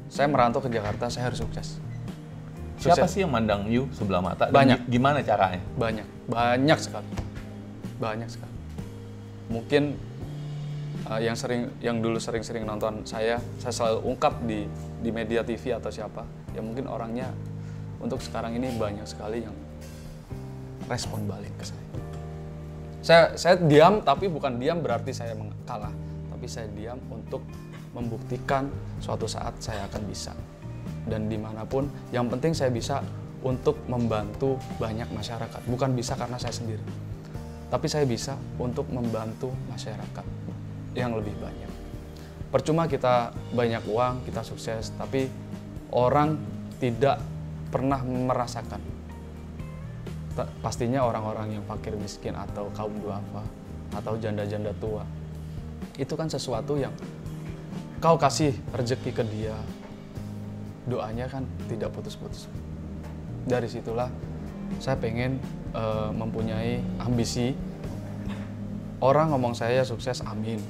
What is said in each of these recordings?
Saya merantau ke Jakarta, saya harus sukses. Siapa sih yang mandang you sebelah mata? Banyak. Gimana caranya? Banyak sekali. Mungkin yang dulu sering-sering nonton saya selalu ungkap di media TV atau siapa. Ya mungkin orangnya untuk sekarang ini banyak sekali yang respon balik ke saya. Saya diam, tapi bukan diam berarti saya kalah. Tapi saya diam untuk membuktikan suatu saat saya akan bisa. Dan dimanapun, yang penting saya bisa untuk membantu banyak masyarakat. Bukan bisa karena saya sendiri. Tapi saya bisa untuk membantu masyarakat yang lebih banyak. Percuma kita banyak uang, kita sukses, tapi orang tidak pernah merasakan. Pastinya orang-orang yang fakir miskin atau kaum duafa atau janda-janda tua. Itu kan sesuatu yang kau kasih rezeki ke dia, doanya kan tidak putus-putus. Dari situlah saya pengen mempunyai ambisi. Orang ngomong saya sukses, amin.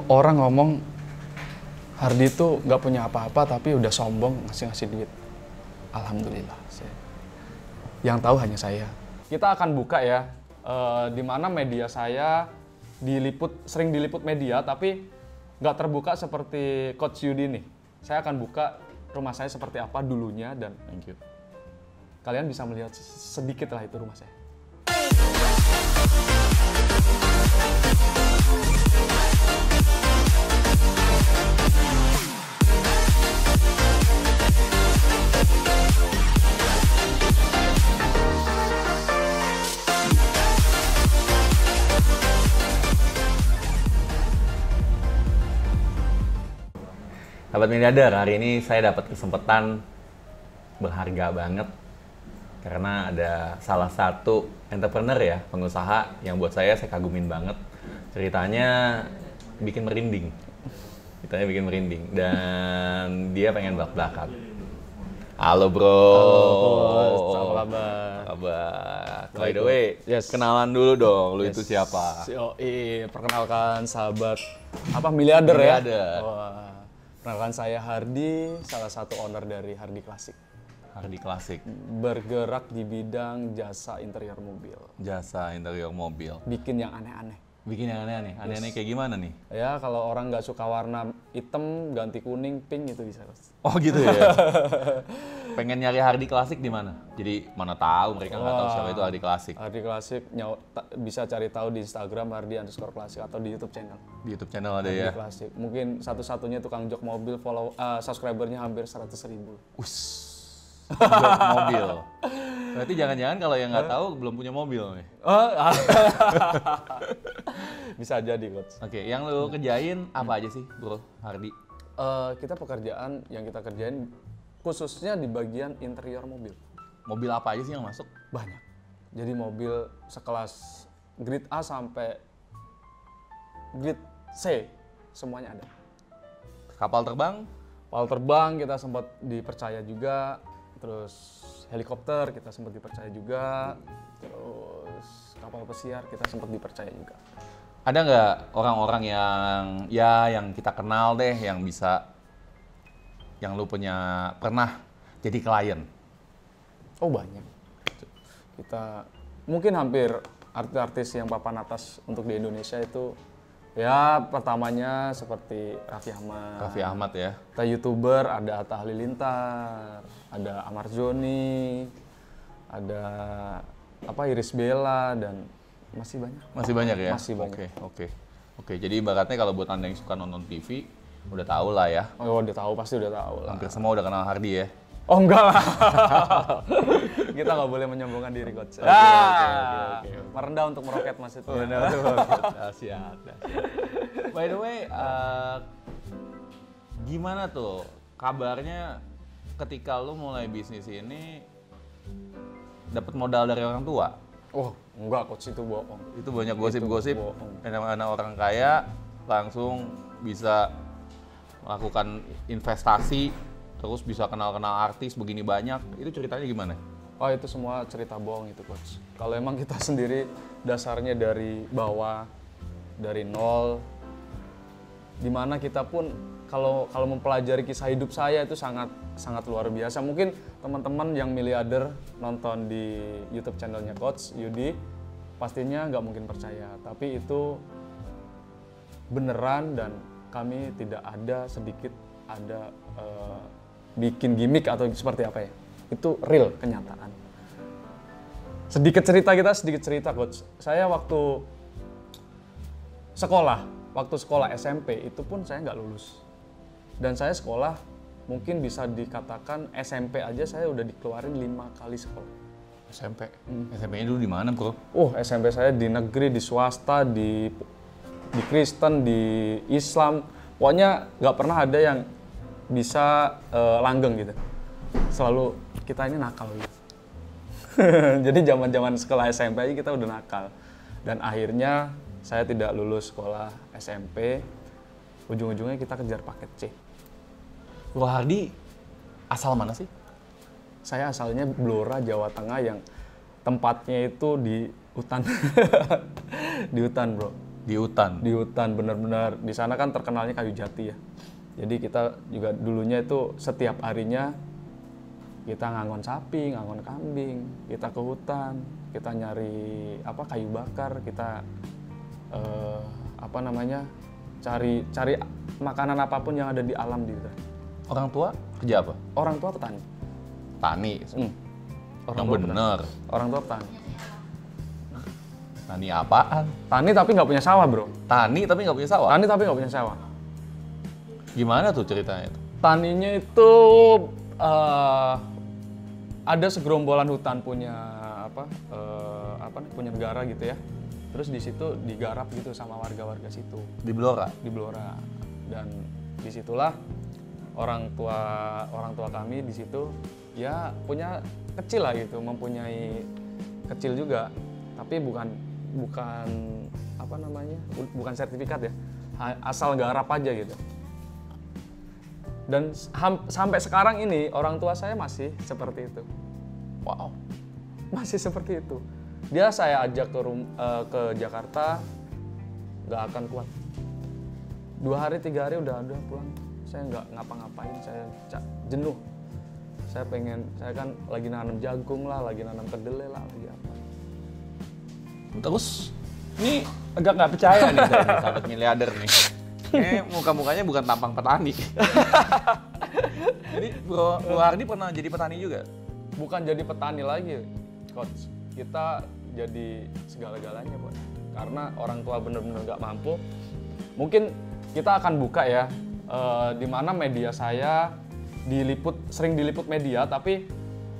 Orang ngomong Hardi itu nggak punya apa-apa tapi udah sombong ngasih duit. Alhamdulillah. Yang tahu hanya saya. Kita akan buka ya, di mana media saya sering diliput media, tapi nggak terbuka seperti Coach Yudi nih. Saya akan buka rumah saya seperti apa dulunya dan thank you. Kalian bisa melihat sedikit lah itu rumah saya. Sahabat Miliarder, hari ini saya dapat kesempatan berharga banget karena ada salah satu entrepreneur ya, pengusaha yang buat saya kagumin banget. Ceritanya bikin merinding. Dan dia pengen belak-belakan. Halo bro. Halo, apa kabar? By the way, kenalan dulu dong, lu itu siapa? Perkenalkan sahabat miliarder ya? Wah. Perkenalkan saya Hardi, salah satu owner dari Hardi Classic. Hardi Classic. Bergerak di bidang jasa interior mobil. Bikin yang aneh-aneh. Aneh-aneh kayak gimana nih? Ya kalau orang nggak suka warna hitam, ganti kuning, pink itu bisa. Oh gitu ya? Pengen nyari Hardi Classic di mana? Jadi mana tahu mereka nggak tahu siapa itu Hardi Classic. Hardi Classic bisa cari taw di Instagram Hardi_Classic atau di YouTube channel. Di YouTube channel ada Hardi ya? Classic. Mungkin satu-satunya tukang jok mobil subscribernya hampir 100.000. Jok mobil. Berarti jangan-jangan kalau yang nggak tahu belum punya mobil nih. Bisa jadi coach. Oke, yang lu kerjain apa aja sih bro Hardi? Kita pekerjaan yang kita kerjain khususnya di bagian interior mobil. Mobil apa aja sih yang masuk? Banyak. Jadi mobil sekelas grade A sampai grade C semuanya ada. Kapal terbang? Kapal terbang kita sempat dipercaya juga. Terus helikopter kita sempat dipercaya juga. Terus kapal pesiar kita sempat dipercaya juga. Ada nggak orang-orang yang kita kenal deh yang lu pernah jadi klien? Oh banyak. Kita mungkin hampir artis-artis yang papan atas untuk di Indonesia itu ya pertamanya seperti Raffi Ahmad ya. Kita YouTuber ada Atta Halilintar, ada Amar Zoni, ada Iris Bella dan masih banyak. Masih banyak ya? Masih banyak. Oke. Jadi ibaratnya kalau buat Anda yang suka nonton TV, udah tahu lah ya. Oh, udah tahu, pasti udah tahu lah. Hampir semua udah kenal Hardi ya? Oh, enggak lah. Kita nggak boleh menyombongkan diri, coach. Oke. Merendah untuk meroket maksudnya. Merendah untuk meroket. Dahsyat. By the way, gimana tuh kabarnya ketika lu mulai bisnis ini dapat modal dari orang tua? Oh, enggak coach, itu bohong. Itu banyak gosip-gosip, anak-anak orang kaya langsung bisa melakukan investasi, terus bisa kenal-kenal artis begini banyak. Itu ceritanya gimana? Oh, itu semua cerita bohong itu coach. Kalau emang kita sendiri dasarnya dari bawah, dari nol, Dimana kita pun kalau mempelajari kisah hidup saya itu sangat sangat luar biasa. Mungkin teman-teman yang miliarder nonton di YouTube channelnya Coach Yudi pastinya nggak mungkin percaya, tapi itu beneran dan kami tidak ada sedikit ada bikin gimmick atau seperti apa ya. Itu real kenyataan. Sedikit cerita Coach. Saya waktu sekolah SMP itu pun saya nggak lulus. Dan saya sekolah mungkin bisa dikatakan SMP aja saya udah dikeluarin 5 kali sekolah. SMP? SMP-nya dulu di mana, bro? SMP saya di negeri, di swasta, di Kristen, di Islam. Pokoknya nggak pernah ada yang bisa langgeng gitu. Selalu kita ini nakal gitu. Jadi zaman-zaman sekolah SMP aja kita udah nakal. Dan akhirnya saya tidak lulus sekolah SMP. Ujung-ujungnya kita kejar paket C. Bro Hardi asal mana sih? Saya asalnya Blora, Jawa Tengah yang tempatnya itu di hutan. Di hutan, bro. Di hutan? Di hutan, benar-benar. Di sana kan terkenalnya kayu jati ya. Jadi kita juga dulunya itu setiap harinya kita ngangon sapi, ngangon kambing, kita ke hutan, kita nyari kayu bakar, kita cari makanan apapun yang ada di alam di sana. Orang tua kerja apa? Orang tua petani. Tani. Orang yang tua bener. petani. Orang tua petani. Tani apaan? Tani tapi nggak punya sawah, bro. Tani tapi nggak punya sawah? Tani tapi nggak punya sawah. Gimana tuh ceritanya itu? Taninya itu ada segerombolan hutan punya punya negara gitu ya. Terus di situ digarap gitu sama warga-warga situ. Di Blora? Di Blora. Dan disitulah orang tua kami di situ ya punya kecil lah gitu, mempunyai kecil juga, tapi bukan bukan sertifikat ya, asal garap aja gitu. Dan sampai sekarang ini orang tua saya masih seperti itu. Wow, masih seperti itu. Dia saya ajak ke Jakarta, nggak akan kuat. 2 hari 3 hari udah pulang. Saya nggak ngapa-ngapain, saya jenuh. Saya kan lagi nanam jagung lah, lagi nanam kedelai lah, lagi apa. Terus, ini agak nggak percaya nih saya nih, sahabat miliarder nih. Muka-mukanya bukan tampang petani. Jadi Bro Hardi pernah jadi petani juga? Bukan jadi petani lagi, Coach. Kita jadi segala-galanya, Bos. Karena orang tua bener-bener nggak mampu. Mungkin kita akan buka ya, di mana media saya sering diliput media, tapi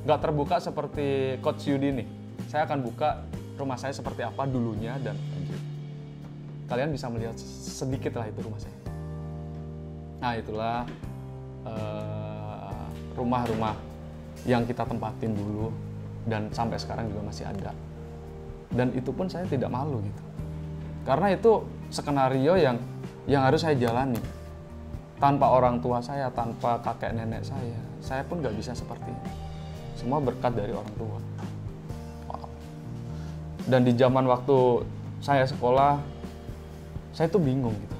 nggak terbuka seperti Coach Yudi nih. Saya akan buka rumah saya seperti apa dulunya dan kalian bisa melihat sedikit lah itu rumah saya. Nah itulah rumah-rumah yang kita tempatin dulu dan sampai sekarang juga masih ada. Dan itu pun saya tidak malu gitu. Karena itu skenario yang harus saya jalani. Tanpa orang tua saya, tanpa kakek nenek saya pun nggak bisa seperti ini. Semua berkat dari orang tua. Wow. Dan di zaman waktu saya sekolah, saya tuh bingung gitu.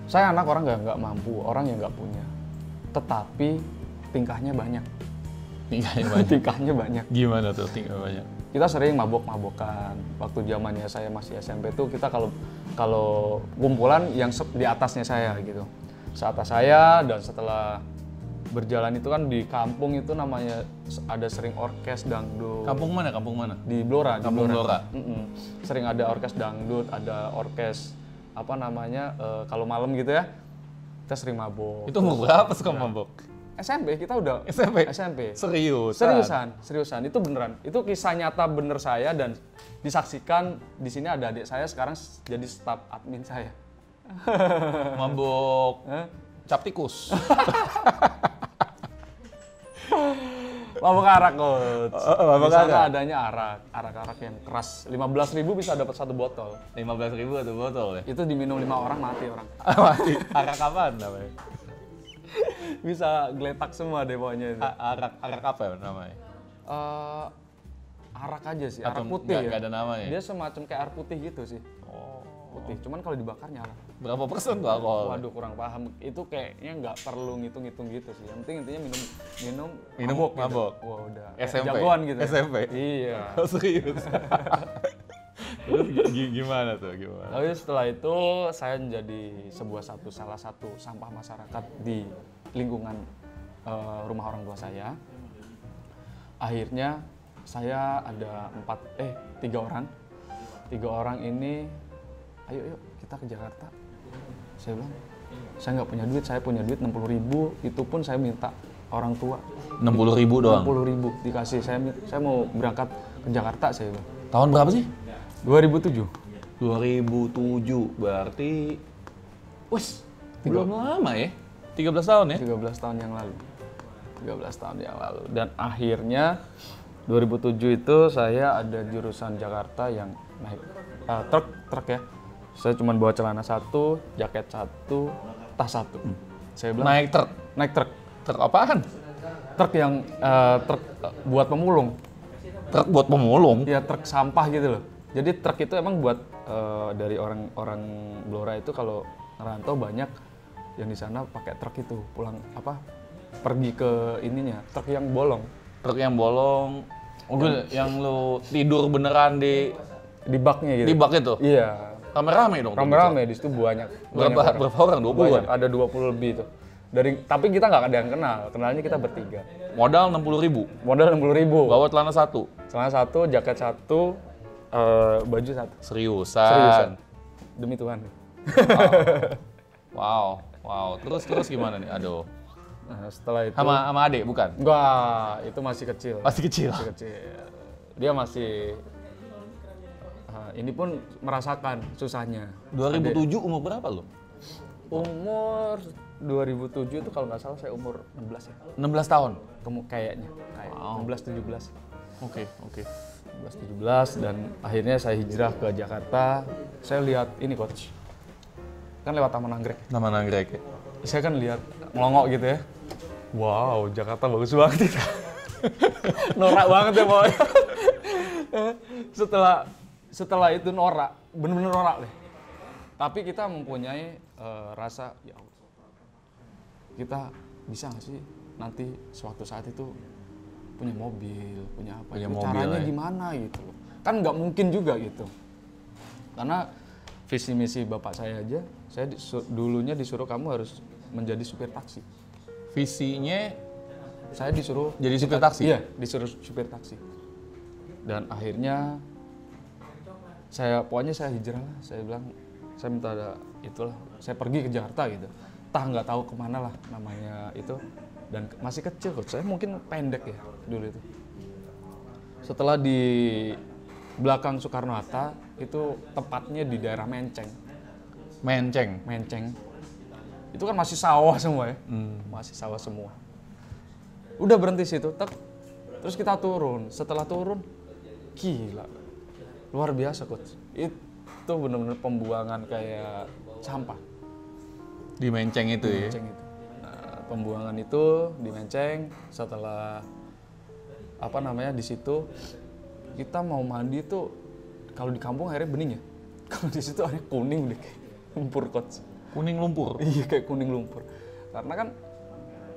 Saya anak orang nggak mampu, orang yang nggak punya. Tetapi tingkahnya banyak. Tingkahnya banyak. Gimana tuh tingkahnya banyak? Kita sering mabok-mabokan. Waktu zamannya saya masih SMP tuh kita kalau kumpulan yang di atasnya saya gitu. Seatas saya, dan setelah berjalan itu kan di kampung itu namanya ada sering orkes dangdut. Kampung mana? Kampung mana? Di Blora. Kampung Blora. Sering ada orkes dangdut, ada orkes kalau malam gitu ya. Kita sering mabok. Itu umur berapa suka mabok? SMP, kita udah SMP. Seriusan. Itu beneran. Itu kisah nyata bener saya dan disaksikan di sini ada adik saya sekarang jadi staf admin saya. Mabok cap tikus. Mabok arak, Coach. Mabok di sana arak. adanya arak yang keras. 15.000 bisa dapat 1 botol. 15.000 1 botol ya? Itu diminum 5 orang mati orang. Mati. Arak apaan namanya? Bisa geletak semua deh pokoknya itu. Arak apa ya namanya? Arak aja sih, Atau arak putih nggak ya. ada namanya? Dia semacam kayak air putih gitu sih. Oh. putih. Cuman kalau dibakar nyala. Berapa persen tuh alkohol? Waduh, kurang paham. Itu kayaknya nggak perlu ngitung-ngitung gitu sih. Yang penting intinya minum Mabok. gitu. Wah, udah. SMP? Jagoan gitu. SMP? Iya. Oh, serius? Terus gimana tuh? Gimana? Lalu setelah itu saya menjadi salah satu sampah masyarakat di lingkungan rumah orang tua saya. Akhirnya saya ada 3 orang. 3 orang ini, ayo kita ke Jakarta. Saya bilang, saya nggak punya duit, saya punya duit 60.000, itu pun saya minta orang tua. 60.000 doang? 60.000 dikasih, saya mau berangkat ke Jakarta, saya bilang. Tahun berapa sih? 2007. 2007, berarti... Wes, belum lama ya? 13 tahun ya? 13 tahun yang lalu. 13 tahun yang lalu. Dan akhirnya 2007 itu saya ada jurusan Jakarta yang naik truk ya. Saya cuma bawa celana 1, jaket 1, tas 1. Saya bilang naik truk. Truk apaan? Truk yang truk buat pemulung. Truk buat pemulung? Iya, truk sampah gitu loh. Jadi truk itu emang buat dari orang Blora itu kalau ngerantau banyak yang di sana pakai truk itu pulang pergi ke ininya, truk yang bolong. Truk yang bolong. Yang lu tidur beneran di baknya gitu. Di bak itu? Iya. Rame-rame dong? Rame-rame, di situ banyak Berapa orang? 20 ada 20 lebih tuh. Tapi kita nggak ada yang kenalnya kita bertiga. Modal 60.000? Modal 60.000. Bawa celana 1? Celana 1, jaket 1, baju 1. Seriusan? Demi Tuhan. Wow. Terus gimana nih? Aduh. Nah, setelah itu... Sama adik, bukan? Enggak, itu masih kecil. Masih kecil? Masih kecil. Dia masih... ini pun merasakan susahnya. 2007 umur berapa lo? Umur 2007 itu kalau nggak salah saya umur 16 ya. 16 tahun? Kayaknya. Wow. 16-17. Oke. 16-17 dan akhirnya saya hijrah ke Jakarta. Saya lihat ini coach. Kan lewat Taman Anggrek. Taman Anggrek ya? Saya kan lihat ngelongok gitu ya. Wow, Jakarta bagus banget itu. Norak banget ya pokoknya. Setelah itu norak, bener-bener norak deh. Tapi kita mempunyai rasa, ya Allah, kita bisa nggak sih nanti suatu saat itu punya mobil, punya apa? Punya mobil, mobil, caranya ya. gimana gitu loh. Kan nggak mungkin juga gitu. Karena visi misi bapak saya aja, saya dulunya disuruh kamu harus menjadi supir taksi. Visinya saya disuruh jadi supir taksi? Iya, disuruh supir taksi. Dan akhirnya saya hijrah lah. Saya bilang, saya minta itulah, saya pergi ke Jakarta gitu. Nggak tahu kemana lah namanya itu. Dan masih kecil kok, saya mungkin pendek ya dulu itu. Setelah di belakang Soekarno-Hatta, itu tepatnya di daerah Menceng. Menceng. Itu kan masih sawah semua ya, masih sawah semua. Udah berhenti situ, terus kita turun. Setelah turun, gila, luar biasa coach. Itu benar-benar pembuangan kayak sampah. Di Menceng itu ya? Menceng itu. Nah, pembuangan itu di Menceng. Setelah di situ kita mau mandi tuh, kalau di kampung airnya bening ya. Kalau di situ airnya kuning deh, kayak lumpur coach. Kuning lumpur? Iya, kayak kuning lumpur. Karena kan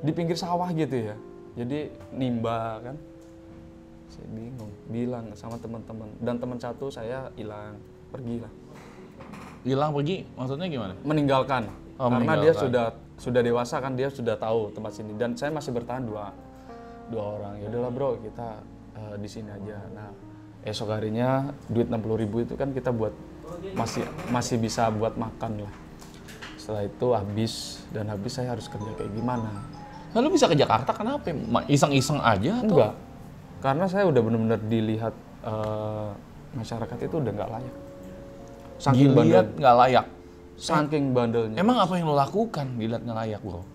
di pinggir sawah gitu ya. Jadi nimba kan. Saya bingung, bilang sama teman-teman. Dan teman satu saya hilang, pergi lah. Hilang pergi? Maksudnya gimana? Meninggalkan. Karena meninggalkan. dia sudah dewasa kan, dia sudah tahu tempat sini. Dan saya masih bertahan dua orang. Ya udahlah bro, kita di sini aja. Nah, esok harinya duit 60.000 itu kan kita buat masih bisa buat makan lah. Setelah itu habis saya harus kerja kayak gimana. Lalu bisa ke Jakarta kenapa? Iseng-iseng aja atau? Enggak, karena saya udah benar-benar dilihat masyarakat itu udah nggak layak. Dilihat nggak layak? Saking bandelnya. Emang apa yang lo lakukan dilihat nggak layak bro?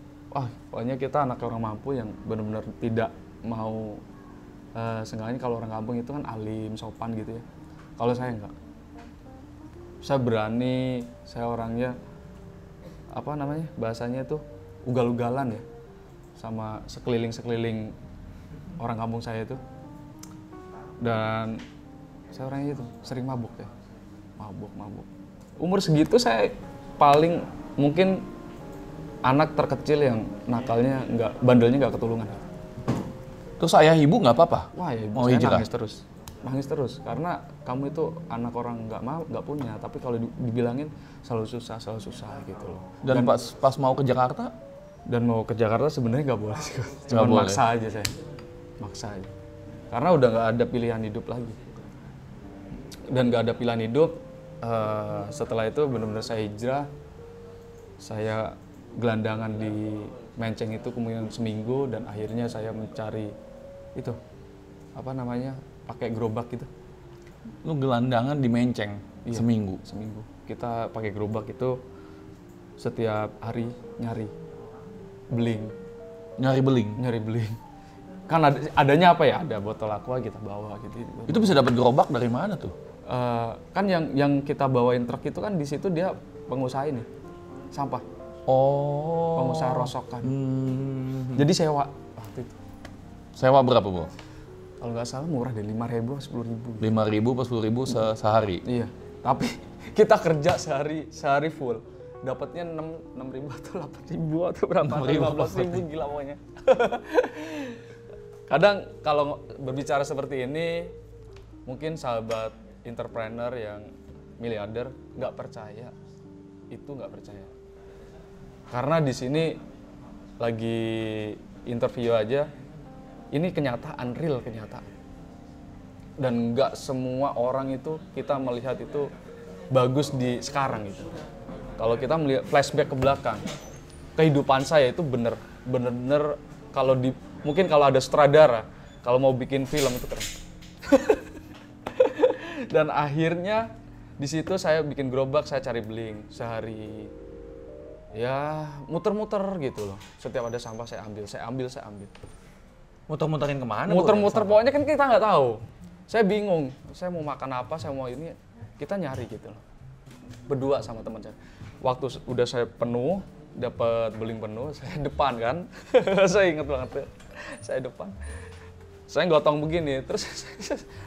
Pokoknya kita anak orang mampu yang benar-benar tidak mau, seenggaknya kalau orang kampung itu kan alim, sopan gitu ya. Kalau saya enggak. Saya berani, saya orangnya, bahasanya itu ugal-ugalan ya. Sama sekeliling orang kampung saya itu. Dan saya orangnya itu sering mabuk ya. Mabuk. umur segitu saya paling mungkin anak terkecil yang nakalnya bandelnya nggak ketulungan. Terus ayah ibu nggak apa-apa? Wah ya, Mau saya hijrah? nangis terus karena kamu itu anak orang nggak punya, tapi kalau dibilangin selalu susah gitu loh. Dan pas mau ke Jakarta? Dan mau ke Jakarta sebenarnya nggak boleh sih, cuma Nggak boleh. maksa aja, karena udah nggak ada pilihan hidup lagi. Dan nggak ada pilihan hidup, setelah itu benar-benar saya hijrah, saya gelandangan di Menceng itu kemudian seminggu, dan akhirnya saya mencari itu apa namanya, pakai gerobak gitu. Lu gelandangan di Menceng Iya, seminggu. Kita pakai gerobak itu setiap hari nyari beling. Nyari beling. Kan adanya apa ya? Ada botol aqua kita bawa gitu. Itu bisa dapat gerobak dari mana tuh? Kan yang kita bawain truk itu kan di situ dia pengusaha ini sampah, Oh. pengusaha rosokan. Jadi sewa waktu itu. Sewa berapa, Bu? Kalau nggak salah murah deh, 5.000 atau 10.000. 5.000 pas 10.000 sehari. Iya. Tapi kita kerja sehari full. Dapatnya 6.000 atau 8.000 atau berapa? 15.000, gila pokoknya. Kadang kalau berbicara seperti ini, mungkin sahabat entrepreneur yang miliarder nggak percaya. Itu nggak percaya. Karena di sini lagi interview aja, ini kenyataan, real kenyataan. Dan nggak semua orang itu kita melihat itu bagus di sekarang gitu. Kalau kita melihat flashback ke belakang, kehidupan saya itu bener-bener mungkin kalau ada sutradara, kalau mau bikin film itu keren. Dan akhirnya di situ saya bikin gerobak, saya cari beling sehari. Ya muter-muter gitu loh. Setiap ada sampah saya ambil. Muter-muterin kemana, Bu? Muter-muter, pokoknya kan kita nggak tahu. Saya bingung, saya mau makan apa, saya mau ini, kita nyari gitu loh. Berdua sama teman saya. Waktu udah saya penuh, dapat beling penuh, saya depan kan. Saya inget banget tuh, saya depan. Saya gotong begini, terus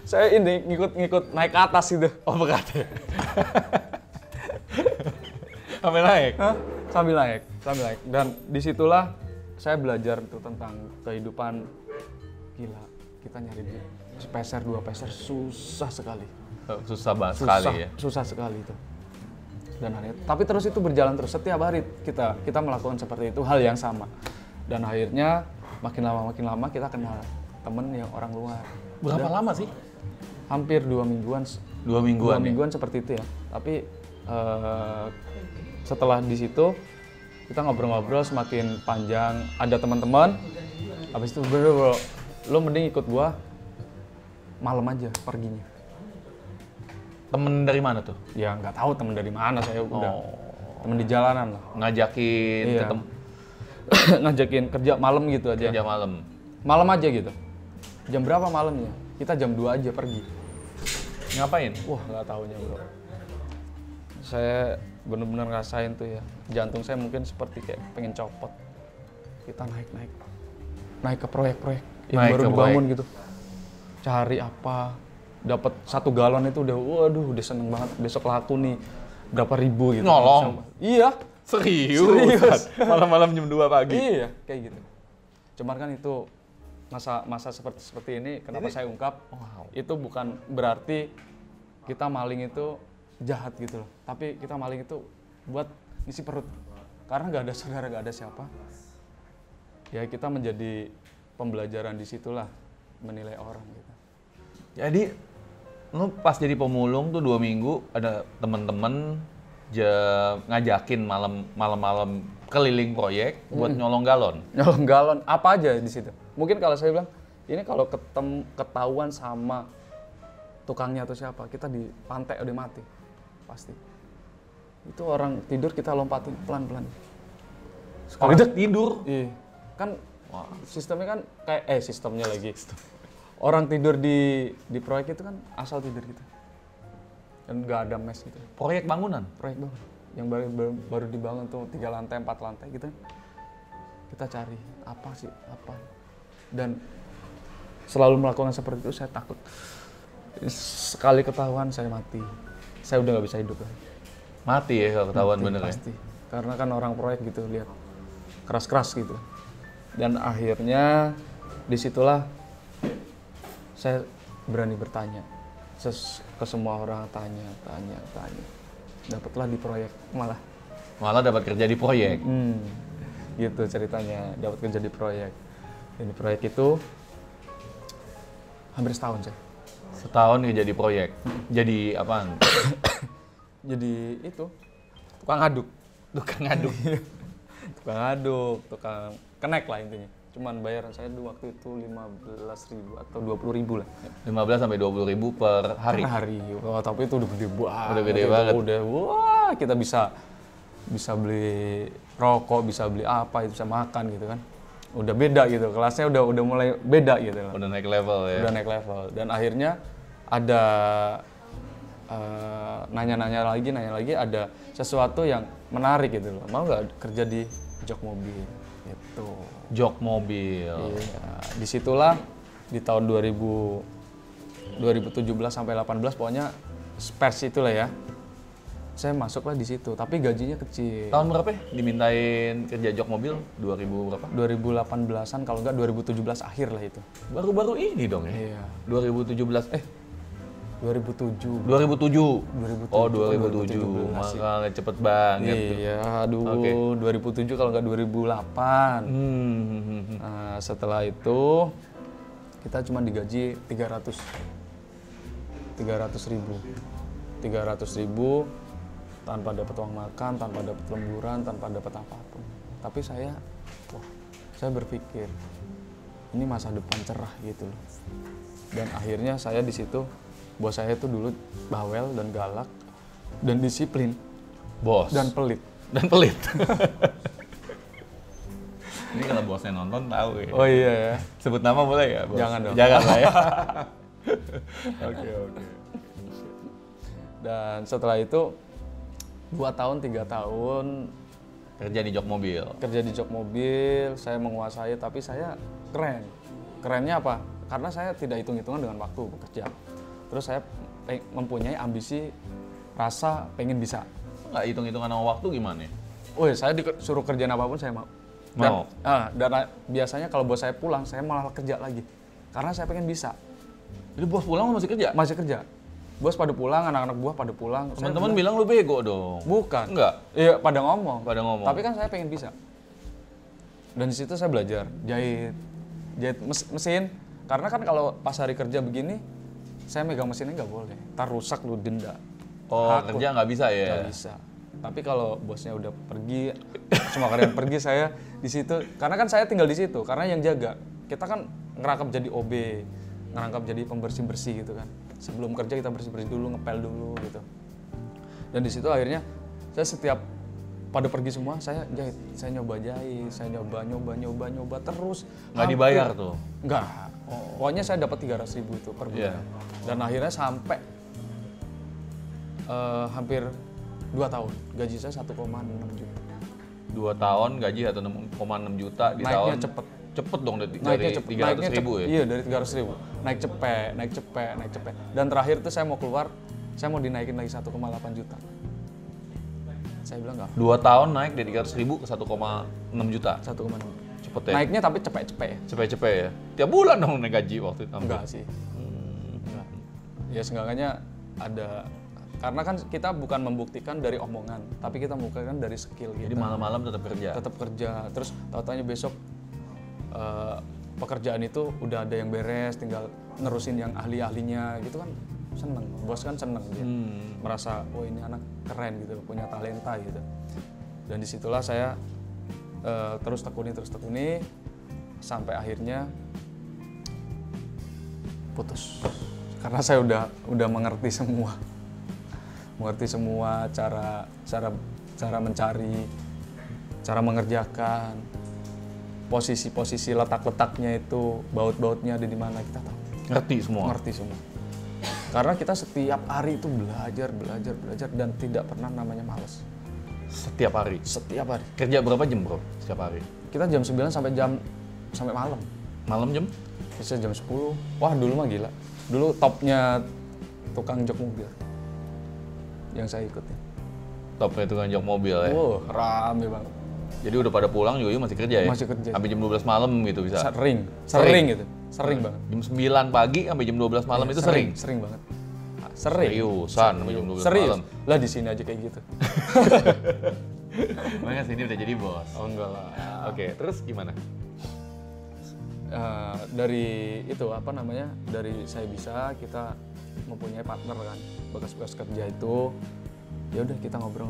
saya ini ngikut naik ke atas gitu. Oh, berat ya? Sampai naik? Hah? Sambil naik. Dan disitulah saya belajar tuh tentang kehidupan. Gila, kita nyari duit sepeser 2 peser susah sekali. Susah banget sekali ya? Susah sekali itu. Dan tapi terus itu berjalan terus, setiap hari kita melakukan seperti itu, hal yang sama. Dan akhirnya makin lama kita kenal temen yang orang luar. Berapa lama sih? Hampir 2 mingguan. 2 mingguan. 2 mingguan seperti itu ya. Tapi setelah di situ kita ngobrol-ngobrol semakin panjang, ada teman-teman. Habis itu bro, lo mending ikut gua malam aja perginya. Temen dari mana tuh? Ya nggak tahu temen dari mana, saya udah temen di jalanan lah. Ngajakin Iya. ketemu Ngajakin kerja malam gitu aja. kerja malam. Malam aja gitu. Jam berapa malamnya? Kita jam 2 aja pergi. Ngapain? Wah nggak taunya bro. Saya bener-bener ngerasain tuh ya. Jantung saya mungkin seperti kayak pengen copot. Kita naik ke proyek-proyek yang Naik baru ke dibangun gitu. Cari apa? Dapat 1 galon itu udah seneng banget. Besok laku nih berapa ribu gitu. Nolong? Iya. Serius? Malam-malam jam 2 pagi? Iya, kayak gitu. Cuman kan itu masa seperti ini, kenapa saya ungkap? Itu bukan berarti kita maling itu jahat gitu loh. Tapi kita maling itu buat ngisi perut. Karena nggak ada saudara, nggak ada siapa. Ya kita menjadi pembelajaran di situlah, menilai orang gitu. Jadi, lu pas jadi pemulung tuh 2 minggu, ada temen-temen ngajakin malam-malam keliling proyek buat nyolong galon. Nyolong galon, apa aja di situ. Mungkin kalau saya bilang, ini kalau ketahuan sama tukangnya atau siapa, kita di pantai udah mati. Pasti. Itu orang tidur kita lompatin pelan-pelan. Orang tidur? Iya. Kan sistemnya kan kayak, sistemnya lagi. Orang tidur di proyek itu kan asal tidur gitu. Dan nggak ada mes gitu. Proyek bangunan? Proyek bangunan. Yang baru dibangun tuh 3 lantai, 4 lantai gitu. Kita cari, apa sih, apa. Dan selalu melakukan seperti itu, saya takut. Sekali ketahuan saya mati. Saya udah nggak bisa hidup lagi. Mati ya kalau ketahuan Mati, bener ya. pasti. Karena kan orang proyek gitu, lihat keras-keras gitu. Dan akhirnya disitulah saya berani bertanya ke semua orang, tanya. Dapatlah di proyek malah. Malah dapat kerja di proyek. Gitu ceritanya, dapat kerja di proyek. Dan di proyek itu hampir setahun saya. Setahun kerja di proyek. Jadi apaan? Jadi itu tukang aduk. Tukang ngaduk. Tukang aduk, tukang kenek lah intinya. Cuman bayaran saya dulu waktu itu 15.000 atau 20.000 lah. 15 sampai 20.000 per hari. Per hari. Wah, tapi itu udah gede banget. Udah gede Itu banget. Udah, wah, kita bisa beli rokok, bisa beli apa, bisa makan gitu kan. Udah beda gitu, kelasnya udah mulai beda gitu. Udah naik level ya. Udah naik level. Dan akhirnya ada nanya lagi ada sesuatu yang menarik gitu loh. Mau nggak kerja di jok mobil gitu. Jok mobil. Iya, disitulah di tahun 2017 sampai 18 pokoknya spers itulah ya. Saya masuklah di situ, tapi gajinya kecil. Tahun berapa ya dimintain kerja jok mobil? 2000 berapa? 2018-an kalau nggak 2017 akhir lah itu. Baru-baru ini dong ya? Iya. 2017, 2007. 2007. 2007. Oh 2007, 2017 makanya cepet banget. Iya, aduh, Oke. 2007 kalau nggak 2008. Nah, setelah itu kita cuma digaji 300 ribu tanpa dapat uang makan, tanpa dapat lemburan, tanpa dapat apapun. Tapi saya berpikir ini masa depan cerah gitu loh. Dan akhirnya saya di situ, bos saya itu dulu bawel dan galak dan disiplin Bos. dan pelit. Dan pelit. Ini kalau bosnya nonton tahu ya. Oh iya ya. Sebut nama boleh ya, Bos? Jangan dong. Jangan lah ya. Oke. Dan setelah itu 2 tahun 3 tahun Kerja di jok mobil. kerja di jok mobil, saya menguasai, tapi saya keren. Kerennya apa? Karena saya tidak hitung-hitungan dengan waktu bekerja. Terus saya mempunyai ambisi, rasa pengen bisa. Nggak hitung-hitungan sama waktu gimana ya? Wih, saya disuruh kerjaan apapun saya mau. Mau? Dan biasanya kalau bos saya pulang, saya malah kerja lagi. Karena saya pengen bisa. Jadi bos pulang lu masih kerja? Masih kerja. Bos pada pulang, anak-anak buah pada pulang. Saya Teman-teman bilang lu bego dong. bukan. Enggak? Iya, pada ngomong. Pada ngomong. Tapi kan saya pengen bisa. Dan di situ saya belajar jahit mesin. Karena kan kalau pas hari kerja begini, saya megang mesinnya nggak boleh. Ntar rusak lu denda. Oh, Takut. kerja nggak bisa ya? Nggak bisa. Tapi kalau bosnya udah pergi, semua karyawan pergi, saya di situ. Karena kan saya tinggal di situ. Karena yang jaga, kita kan ngerangkap jadi OB, ngerangkap jadi pembersih-bersih gitu kan. Sebelum kerja kita bersih-bersih dulu, ngepel dulu gitu. Dan di situ akhirnya saya setiap pada pergi semua, saya jahit. Saya nyoba jahit, saya nyoba terus. Nggak dibayar tuh? Nggak. Pokoknya saya dapat 300.000 itu per bulan. Iya. Dan akhirnya sampai hampir 2 tahun, gaji saya 1,6 juta. 2 tahun gaji 1,6 juta di Naiknya tahun. cepet. Cepet dong dari Naiknya cepet. 300.000 ya? Iya, dari 300.000. Naik cepet. Dan terakhir tuh saya mau keluar, saya mau dinaikin lagi 1,8 juta. Saya bilang nggak. 2 tahun naik dari 300.000 ke 1,6 juta. 1,6. Cepet ya? Naiknya tapi cepet ya. Cepet-cepet ya? Tiap bulan dong naik gaji waktu itu? Enggak sih. Enggak. Ya seenggaknya ada, karena kan kita bukan membuktikan dari omongan, tapi kita membuktikan dari skill kita. Jadi malam-malam tetap kerja? Tetap kerja. Terus tahu-taunya besok pekerjaan itu udah ada yang beres, tinggal nerusin yang ahli-ahlinya gitu kan, seneng. Bos kan seneng dia, merasa oh ini anak keren gitu, punya talenta gitu. Dan disitulah saya terus tekuni sampai akhirnya putus. Karena saya udah mengerti semua cara mencari, cara mengerjakan, posisi-posisi letak-letaknya itu, baut-bautnya ada di mana kita tahu. Ngerti semua? Ngerti semua. Karena kita setiap hari itu belajar dan tidak pernah namanya malas. Setiap hari? Setiap hari. Kerja berapa jam bro setiap hari? Kita jam 9 sampai malam. Malam jam? Bisa jam 10. Wah dulu mah gila. Dulu topnya tukang jok mobil yang saya ikutin. Topnya tukang jok mobil ya. Rame banget. Jadi udah pada pulang juga masih kerja ya? Masih kerja. Sampai jam 12 malam gitu bisa? Sering gitu. Sering banget. Jam 9 pagi sampai jam 12 malam itu sering? Sering banget. Sering. Seriusan sampai jam 12 Serius? malam? Lah di sini aja kayak gitu. Makanya sini udah jadi bos. Oh enggak lah. Oke, terus gimana? Dari itu apa namanya, dari saya bisa, kita mempunyai partner kan, bekas-bekas kerja itu, ya udah kita ngobrol,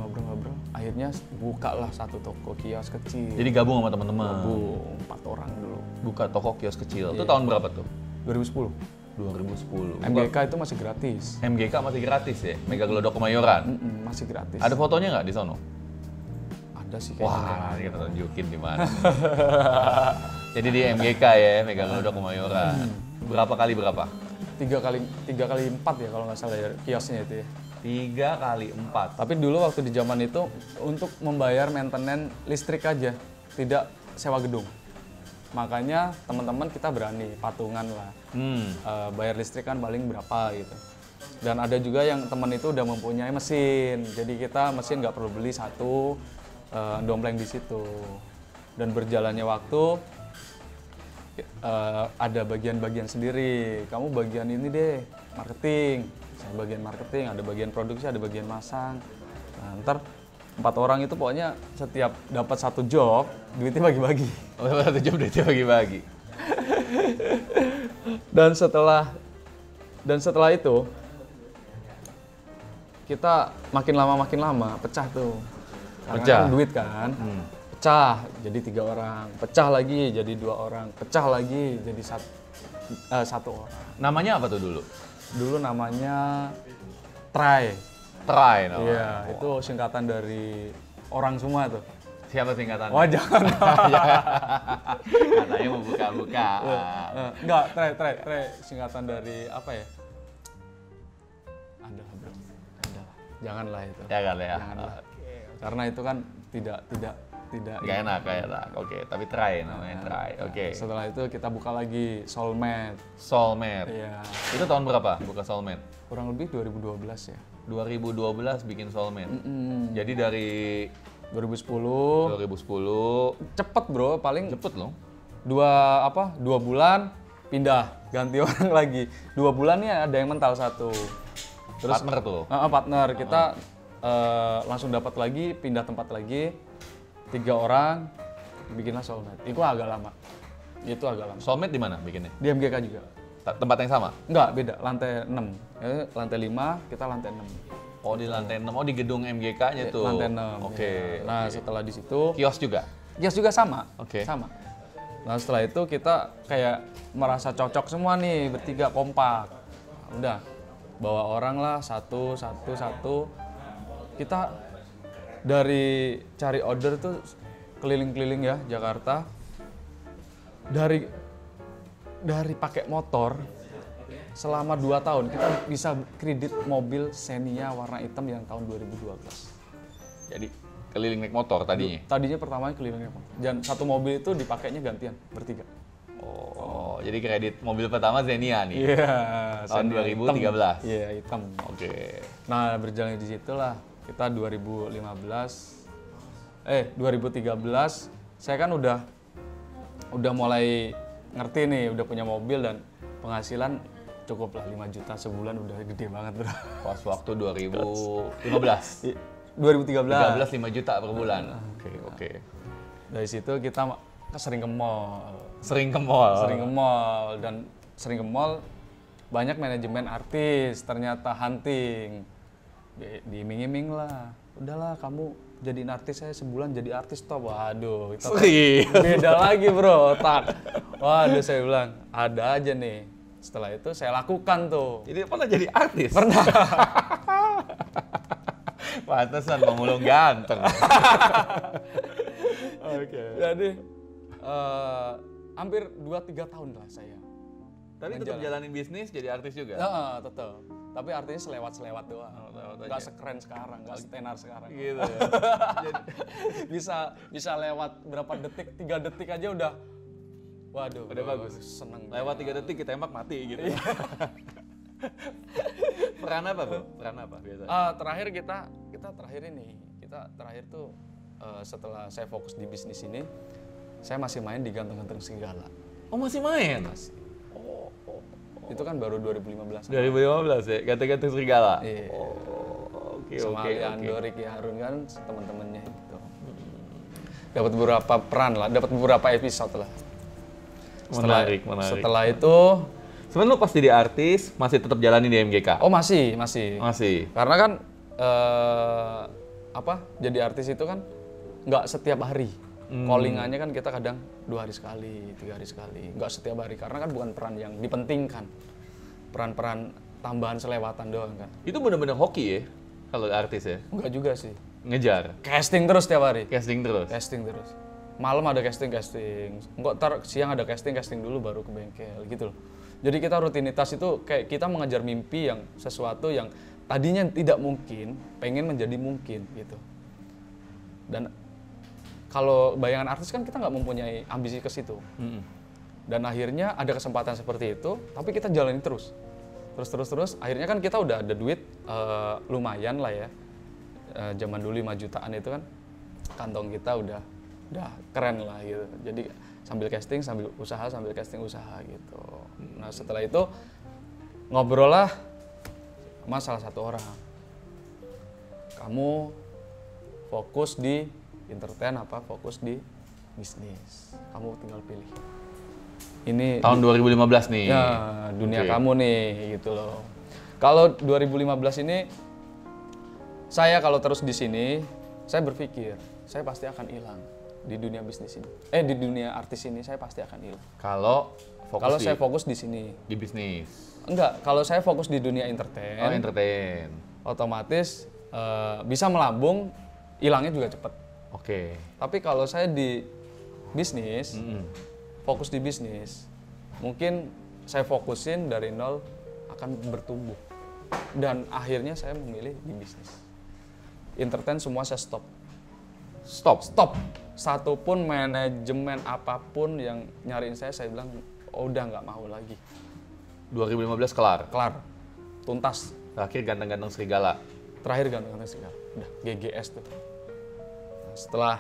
akhirnya bukalah satu toko kios kecil. Jadi gabung sama teman-teman? Gabung 4 orang dulu. Buka toko kios kecil, itu tahun berapa tuh? 2010. 2010. MGK itu masih gratis. MGK masih gratis ya? Mega Glodok Kemayoran? Masih gratis. Ada fotonya nggak di sono? Ada sih kayaknya. Wah, kita tunjukin di mana. Jadi di MGK ya, Mega Glodok Kemayoran. Berapa kali berapa? 3 kali 4 ya kalau nggak salah ya kiosnya itu ya. 3 kali 4. Tapi dulu waktu di zaman itu untuk membayar maintenance listrik aja, tidak sewa gedung. Makanya teman-teman kita berani patungan lah. Bayar listrik kan paling berapa gitu. Dan ada juga yang teman itu udah mempunyai mesin, jadi kita mesin nggak perlu beli satu, dompleng di situ. Dan berjalannya waktu ada bagian-bagian sendiri. Kamu bagian ini deh, marketing. Saya bagian marketing, ada bagian produksi, ada bagian masang. Nah, ntar 4 orang itu pokoknya setiap dapat satu job, duitnya bagi-bagi. Oh, satu job duitnya bagi-bagi. Dan setelah itu kita makin lama pecah tuh. Karena Pecah? kan duit kan. Pecah jadi 3 orang, pecah lagi jadi 2 orang, pecah lagi jadi satu orang. Namanya apa tuh dulu? Dulu namanya Try. Try namanya. Iya, itu singkatan dari orang semua tuh. Siapa singkatannya? Oh jangan. Katanya mau buka-buka. Enggak, Try singkatan dari apa ya? Ada bro. Ada. Janganlah itu. Ya kan ya. Janganlah. Karena itu kan tidak Gak enak, gak enak. Oke, tapi Try namanya Try. Oke. Setelah itu kita buka lagi Soulmate. Soulmate. Iya. Itu tahun berapa buka Soulmate? Kurang lebih 2012 ya. 2012 bikin Soulmate. Jadi dari 2010. 2010 Cepet bro, paling cepet loh. 2 bulan pindah, ganti orang lagi. 2 bulan ya ada yang mental satu. Terus Partner tuh. partner kita langsung dapat lagi, pindah tempat lagi. 3 orang bikinlah Soulmate. Itu agak lama. Soulmate di mana bikinnya? Di MGK juga. Tempat yang sama? Enggak, beda. Lantai 6. Lantai 5, kita lantai 6. Oh, di lantai 6. Oh, di gedung MGK-nya tuh. Lantai 6. Oke. Ya. Nah, setelah di situ Kios juga? kios juga sama. Oke. Sama. Nah, setelah itu kita kayak merasa cocok semua nih, bertiga kompak. Udah, bawa orang lah satu. Kita dari cari order tuh keliling-keliling ya Jakarta. Dari pakai motor selama 2 tahun kita bisa kredit mobil Xenia warna hitam yang tahun 2012. Jadi keliling naik motor tadinya? Tadinya pertamanya keliling naik motor. Dan satu mobil itu dipakainya gantian bertiga. Oh, jadi kredit mobil pertama Xenia nih? Iya. Tahun Xenia 2013? Iya, hitam. Oke. Nah, berjalan di situlah kita 2013 saya kan udah mulai ngerti nih, udah punya mobil dan penghasilan cukup lah 5 juta sebulan udah gede banget bro. Pas waktu 2015? 2013. 5 juta per bulan? Oke. Dari situ kita sering ke mall. Sering ke mall? Sering ke mall, banyak manajemen artis, ternyata hunting. Diiming-iming lah, udahlah kamu jadiin artis, saya sebulan jadi artis top. Waduh, itu beda lagi bro, otak. Waduh, saya bilang, ada aja nih. Setelah itu saya lakukan tuh. Jadi pernah jadi artis? Pernah. Pantesan pemulung ganteng. Oke. Jadi, hampir 2-3 tahun lah saya. Tapi tetap jalanin bisnis jadi artis juga? Tetap. Tapi artinya selewat-selewat doang. Nggak sekeren sekarang, nggak setenar sekarang. Gitu ya. bisa lewat berapa detik, 3 detik aja udah. Waduh, udah bagus. Seneng. Lewat 3 detik ditembak mati gitu. Peran apa, Bro? Peran apa biasa? Terakhir kita kita terakhir tuh setelah saya fokus di bisnis ini, saya masih main di Ganteng-Ganteng Serigala. Oh masih main? Masih. Itu kan baru 2015. 2015 ya, Ganteng-Ganteng Serigala? Iya. Oke, Sama oke, Ando, oke. Ricky Harun kan teman-temannya gitu. Dapat beberapa peran lah, dapat beberapa episode lah. Menarik. Setelah itu, Sebenarnya lu pas jadi artis, masih tetap jalani di MGK? oh masih. Masih? Karena kan jadi artis itu kan nggak setiap hari. Callingannya kan kita kadang 2 hari sekali, 3 hari sekali, nggak setiap hari. Karena kan bukan peran yang dipentingkan, peran-peran tambahan selewatan doang kan. Itu bener-bener hoki ya, kalau artis ya? Enggak juga sih. Ngejar? Casting terus tiap hari. Casting terus? Casting terus. Malam ada casting. Enggak, ntar siang ada casting dulu baru ke bengkel gitu loh. Jadi kita rutinitas itu kayak kita mengejar mimpi yang sesuatu yang tadinya tidak mungkin, pengen menjadi mungkin gitu. Dan kalau bayangan artis kan kita nggak mempunyai ambisi ke situ. Dan akhirnya ada kesempatan seperti itu, tapi kita jalani terus. Terus. Akhirnya kan kita udah ada duit lumayan lah ya. Zaman dulu 5 jutaan itu kan kantong kita udah keren lah gitu. Jadi sambil casting, sambil usaha gitu. Nah setelah itu ngobrol lah sama salah satu orang. Kamu fokus di entertain apa fokus di bisnis? Kamu tinggal pilih. Ini Tahun 2015 nih? ya dunia kamu nih gitu loh. Kalau 2015 ini saya kalau terus di sini, saya berpikir saya pasti akan hilang di dunia bisnis ini. Di dunia artis ini saya pasti akan hilang. Kalau Saya fokus di sini. di bisnis? Enggak, kalau saya fokus di dunia entertain, Oh, entertain. otomatis bisa melambung, hilangnya juga cepat. Oke. Tapi kalau saya di bisnis, fokus di bisnis, mungkin saya fokusin dari nol akan bertumbuh. Dan akhirnya saya memilih di bisnis. Entertain semua saya stop. Stop. Satupun manajemen apapun yang nyariin saya bilang, oh udah nggak mau lagi. 2015 kelar? Kelar. Tuntas. Terakhir Ganteng-Ganteng Serigala? Terakhir Ganteng-Ganteng Serigala. Udah, GGS tuh. Nah, setelah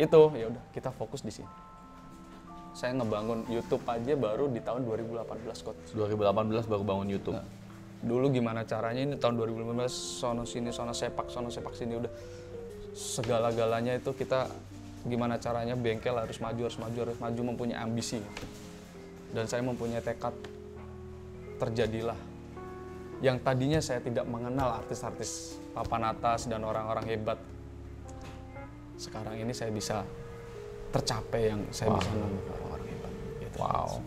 itu, ya udah kita fokus di sini. Saya ngebangun YouTube aja baru di tahun 2018 kok. 2018 baru bangun YouTube? Nah, dulu gimana caranya ini tahun 2015 sono sepak sini udah segala-galanya itu kita gimana caranya bengkel harus maju mempunyai ambisi. Dan saya mempunyai tekad, terjadilah yang tadinya saya tidak mengenal artis-artis papan atas dan orang-orang hebat. Sekarang ini saya bisa tercapai yang saya bisa nemu orang-orang hebat. Gitu. Wow.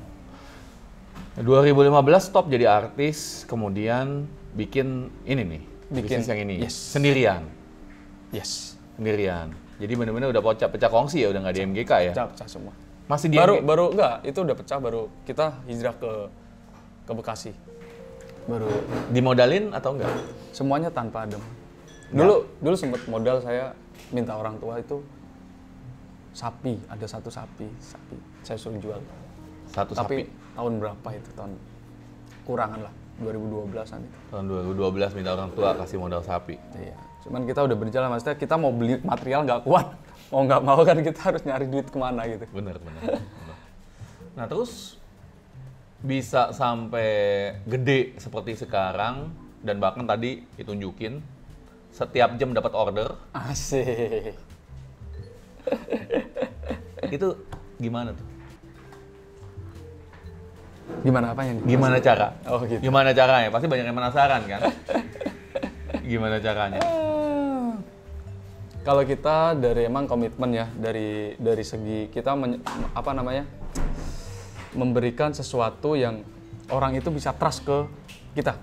2015 stop jadi artis, kemudian bikin ini nih, bisnis yang ini, yes. Sendirian? Yes. Sendirian. Jadi benar-benar udah pecah kongsi ya, udah nggak di MGK ya? Pecah semua. Masih di baru enggak, itu udah pecah baru kita hijrah ke Bekasi. Baru dimodalin atau enggak? semuanya tanpa adem. Dulu sempat modal saya minta orang tua itu sapi, ada satu sapi saya suruh jual. Satu Tapi sapi? tahun berapa itu? Tahun kurangan lah, 2012-an itu. Tahun 2012 minta orang tua kasih modal sapi. Iya. Cuman kita udah berjalan, maksudnya kita mau beli material nggak kuat. Mau nggak mau kan kita harus nyari duit kemana gitu. Bener. Nah terus bisa sampai gede seperti sekarang dan bahkan tadi ditunjukin setiap jam dapat order. Asik. Itu gimana tuh? Gimana apa yang Gimana cara? Oh gitu. Gimana caranya? Pasti banyak yang penasaran kan? Gimana caranya? Kalau kita dari emang komitmen ya, dari segi kita memberikan sesuatu yang orang itu bisa trust ke kita.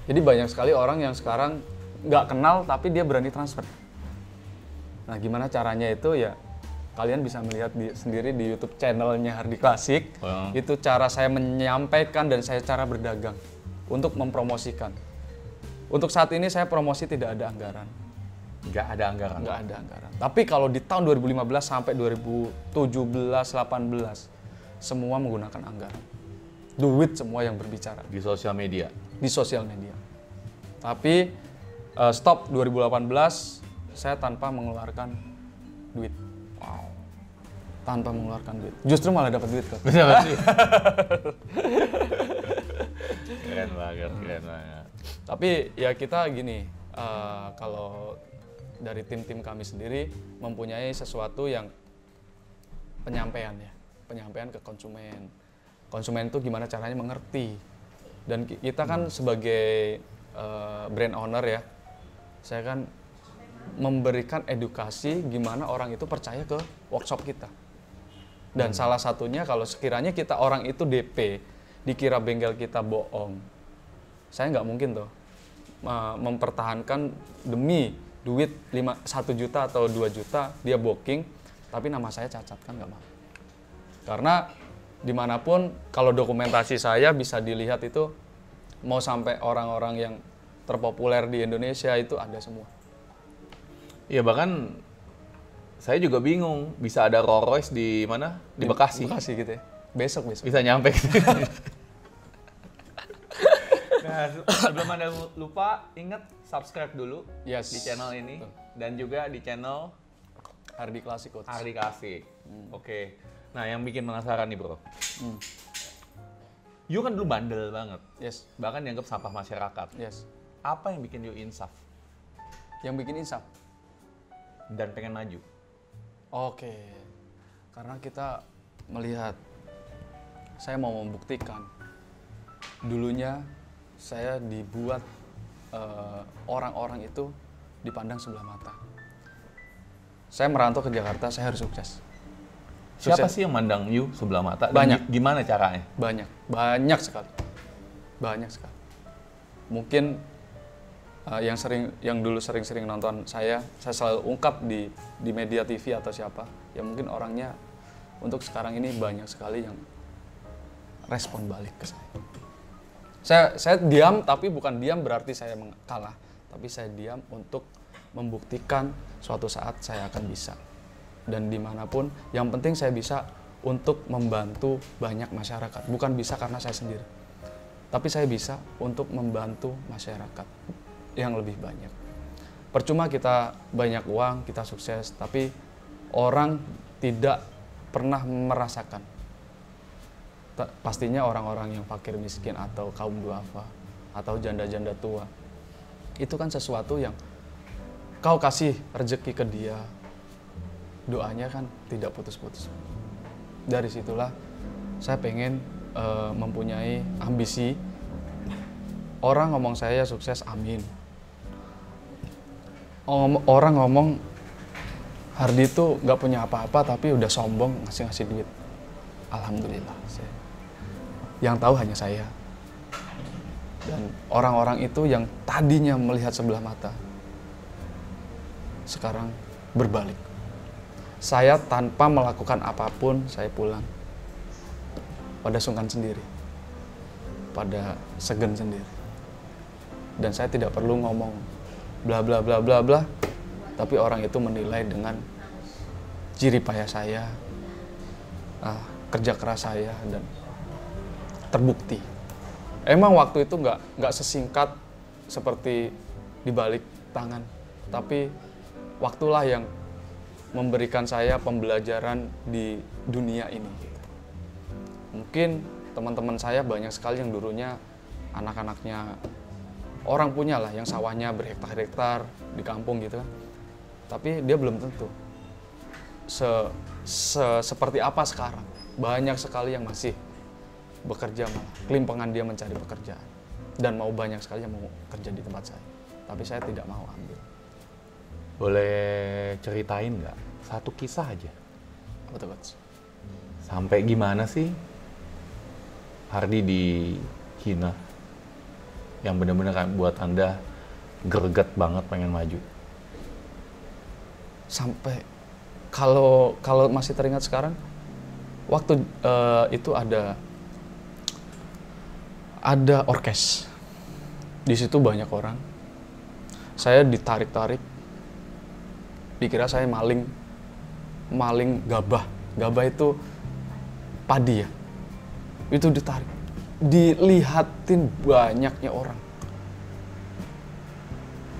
Jadi banyak sekali orang yang sekarang nggak kenal tapi dia berani transfer. Nah gimana caranya itu ya kalian bisa melihat sendiri di YouTube channelnya Hardi Classic. Itu cara saya menyampaikan dan saya cara berdagang untuk mempromosikan. Untuk saat ini saya promosi tidak ada anggaran. Nggak ada anggaran? Nggak ada anggaran. Tapi kalau di tahun 2015 sampai 2017-18 semua menggunakan anggaran. Duit semua yang berbicara. Di sosial media? Di sosial media. Tapi stop 2018 saya tanpa mengeluarkan duit. Wow. Tanpa mengeluarkan duit. Justru malah dapat duit kok. Bisa banget sih. Keren banget, keren banget. Tapi ya kita gini, kalau dari tim-tim kami sendiri mempunyai sesuatu yang penyampaian ya, penyampaian ke konsumen. Konsumen itu gimana caranya mengerti. Dan kita kan sebagai brand owner ya, saya kan memberikan edukasi gimana orang itu percaya ke workshop kita. Dan salah satunya kalau sekiranya kita orang itu DP, dikira bengkel kita bohong, saya nggak mungkin tuh mempertahankan demi duit 1 juta atau 2 juta dia booking, tapi nama saya cacat, kan nggak mau. Karena dimanapun kalau dokumentasi saya bisa dilihat itu mau sampai orang-orang yang terpopuler di Indonesia itu ada semua. Iya, bahkan saya juga bingung bisa ada Rolls Royce di mana? Di Bekasi. Bekasi gitu ya. Besok. Bisa nyampe. Nah, sebelum Anda lupa, ingat subscribe dulu Yes. di channel ini dan juga di channel Hardi Classic Coach. Hardi Klasik. Oke. Nah, yang bikin penasaran nih, Bro. You kan dulu bandel banget. Yes. Bahkan dianggap sampah masyarakat. Yes. Apa yang bikin you insaf Yang bikin insaf. dan pengen maju? Oke. Karena kita melihat, saya mau membuktikan. Dulunya saya dibuat orang-orang itu dipandang sebelah mata. Saya merantau ke Jakarta, saya harus sukses. Siapa sih yang mandang you sebelah mata? Dan Banyak. Gimana caranya? Banyak sekali. Mungkin yang dulu sering-sering nonton saya selalu ungkap di media TV atau siapa, ya mungkin orangnya untuk sekarang ini banyak sekali yang respon balik ke saya. Saya diam, tapi bukan diam berarti saya kalah, tapi saya diam untuk membuktikan suatu saat saya akan bisa. Dan dimanapun, yang penting saya bisa untuk membantu banyak masyarakat. Bukan bisa karena saya sendiri, tapi saya bisa untuk membantu masyarakat yang lebih banyak. Percuma kita banyak uang, kita sukses, tapi orang tidak pernah merasakan. Pastinya orang-orang yang fakir miskin atau kaum duafa atau janda-janda tua, itu kan sesuatu yang kau kasih rezeki ke dia, doanya kan tidak putus-putus. Dari situlah saya pengen mempunyai ambisi. Orang ngomong saya sukses, amin. Orang ngomong Hardi itu nggak punya apa-apa tapi udah sombong ngasih duit, alhamdulillah. Yang tahu hanya saya. Dan orang-orang itu yang tadinya melihat sebelah mata, sekarang berbalik. Saya tanpa melakukan apapun, saya pulang pada sungkan sendiri, pada segen sendiri. Dan saya tidak perlu ngomong bla bla bla bla bla, tapi orang itu menilai dengan jerih payah saya, kerja keras saya, dan terbukti. Emang waktu itu nggak sesingkat seperti dibalik tangan, tapi waktulah yang memberikan saya pembelajaran di dunia ini. Mungkin teman-teman saya banyak sekali yang dulunya anak-anaknya orang punya lah, yang sawahnya berhektar-hektar di kampung gitu kan. Tapi dia belum tentu seperti apa sekarang. Banyak sekali yang masih bekerja, malah kelimpangan dia mencari pekerjaan. Dan mau banyak sekali yang mau kerja di tempat saya. Tapi saya tidak mau ambil. Boleh ceritain nggak? Satu kisah aja. Apa tuh, Coach? Sampai gimana sih Hardi dihina? Yang benar-benar kan buat Anda greget banget pengen maju. Sampai kalau masih teringat sekarang, waktu itu ada orkes. Di situ banyak orang. Saya ditarik-tarik. Dikira saya maling gabah. Gabah itu padi ya. Itu ditarik. Dilihatin banyaknya orang.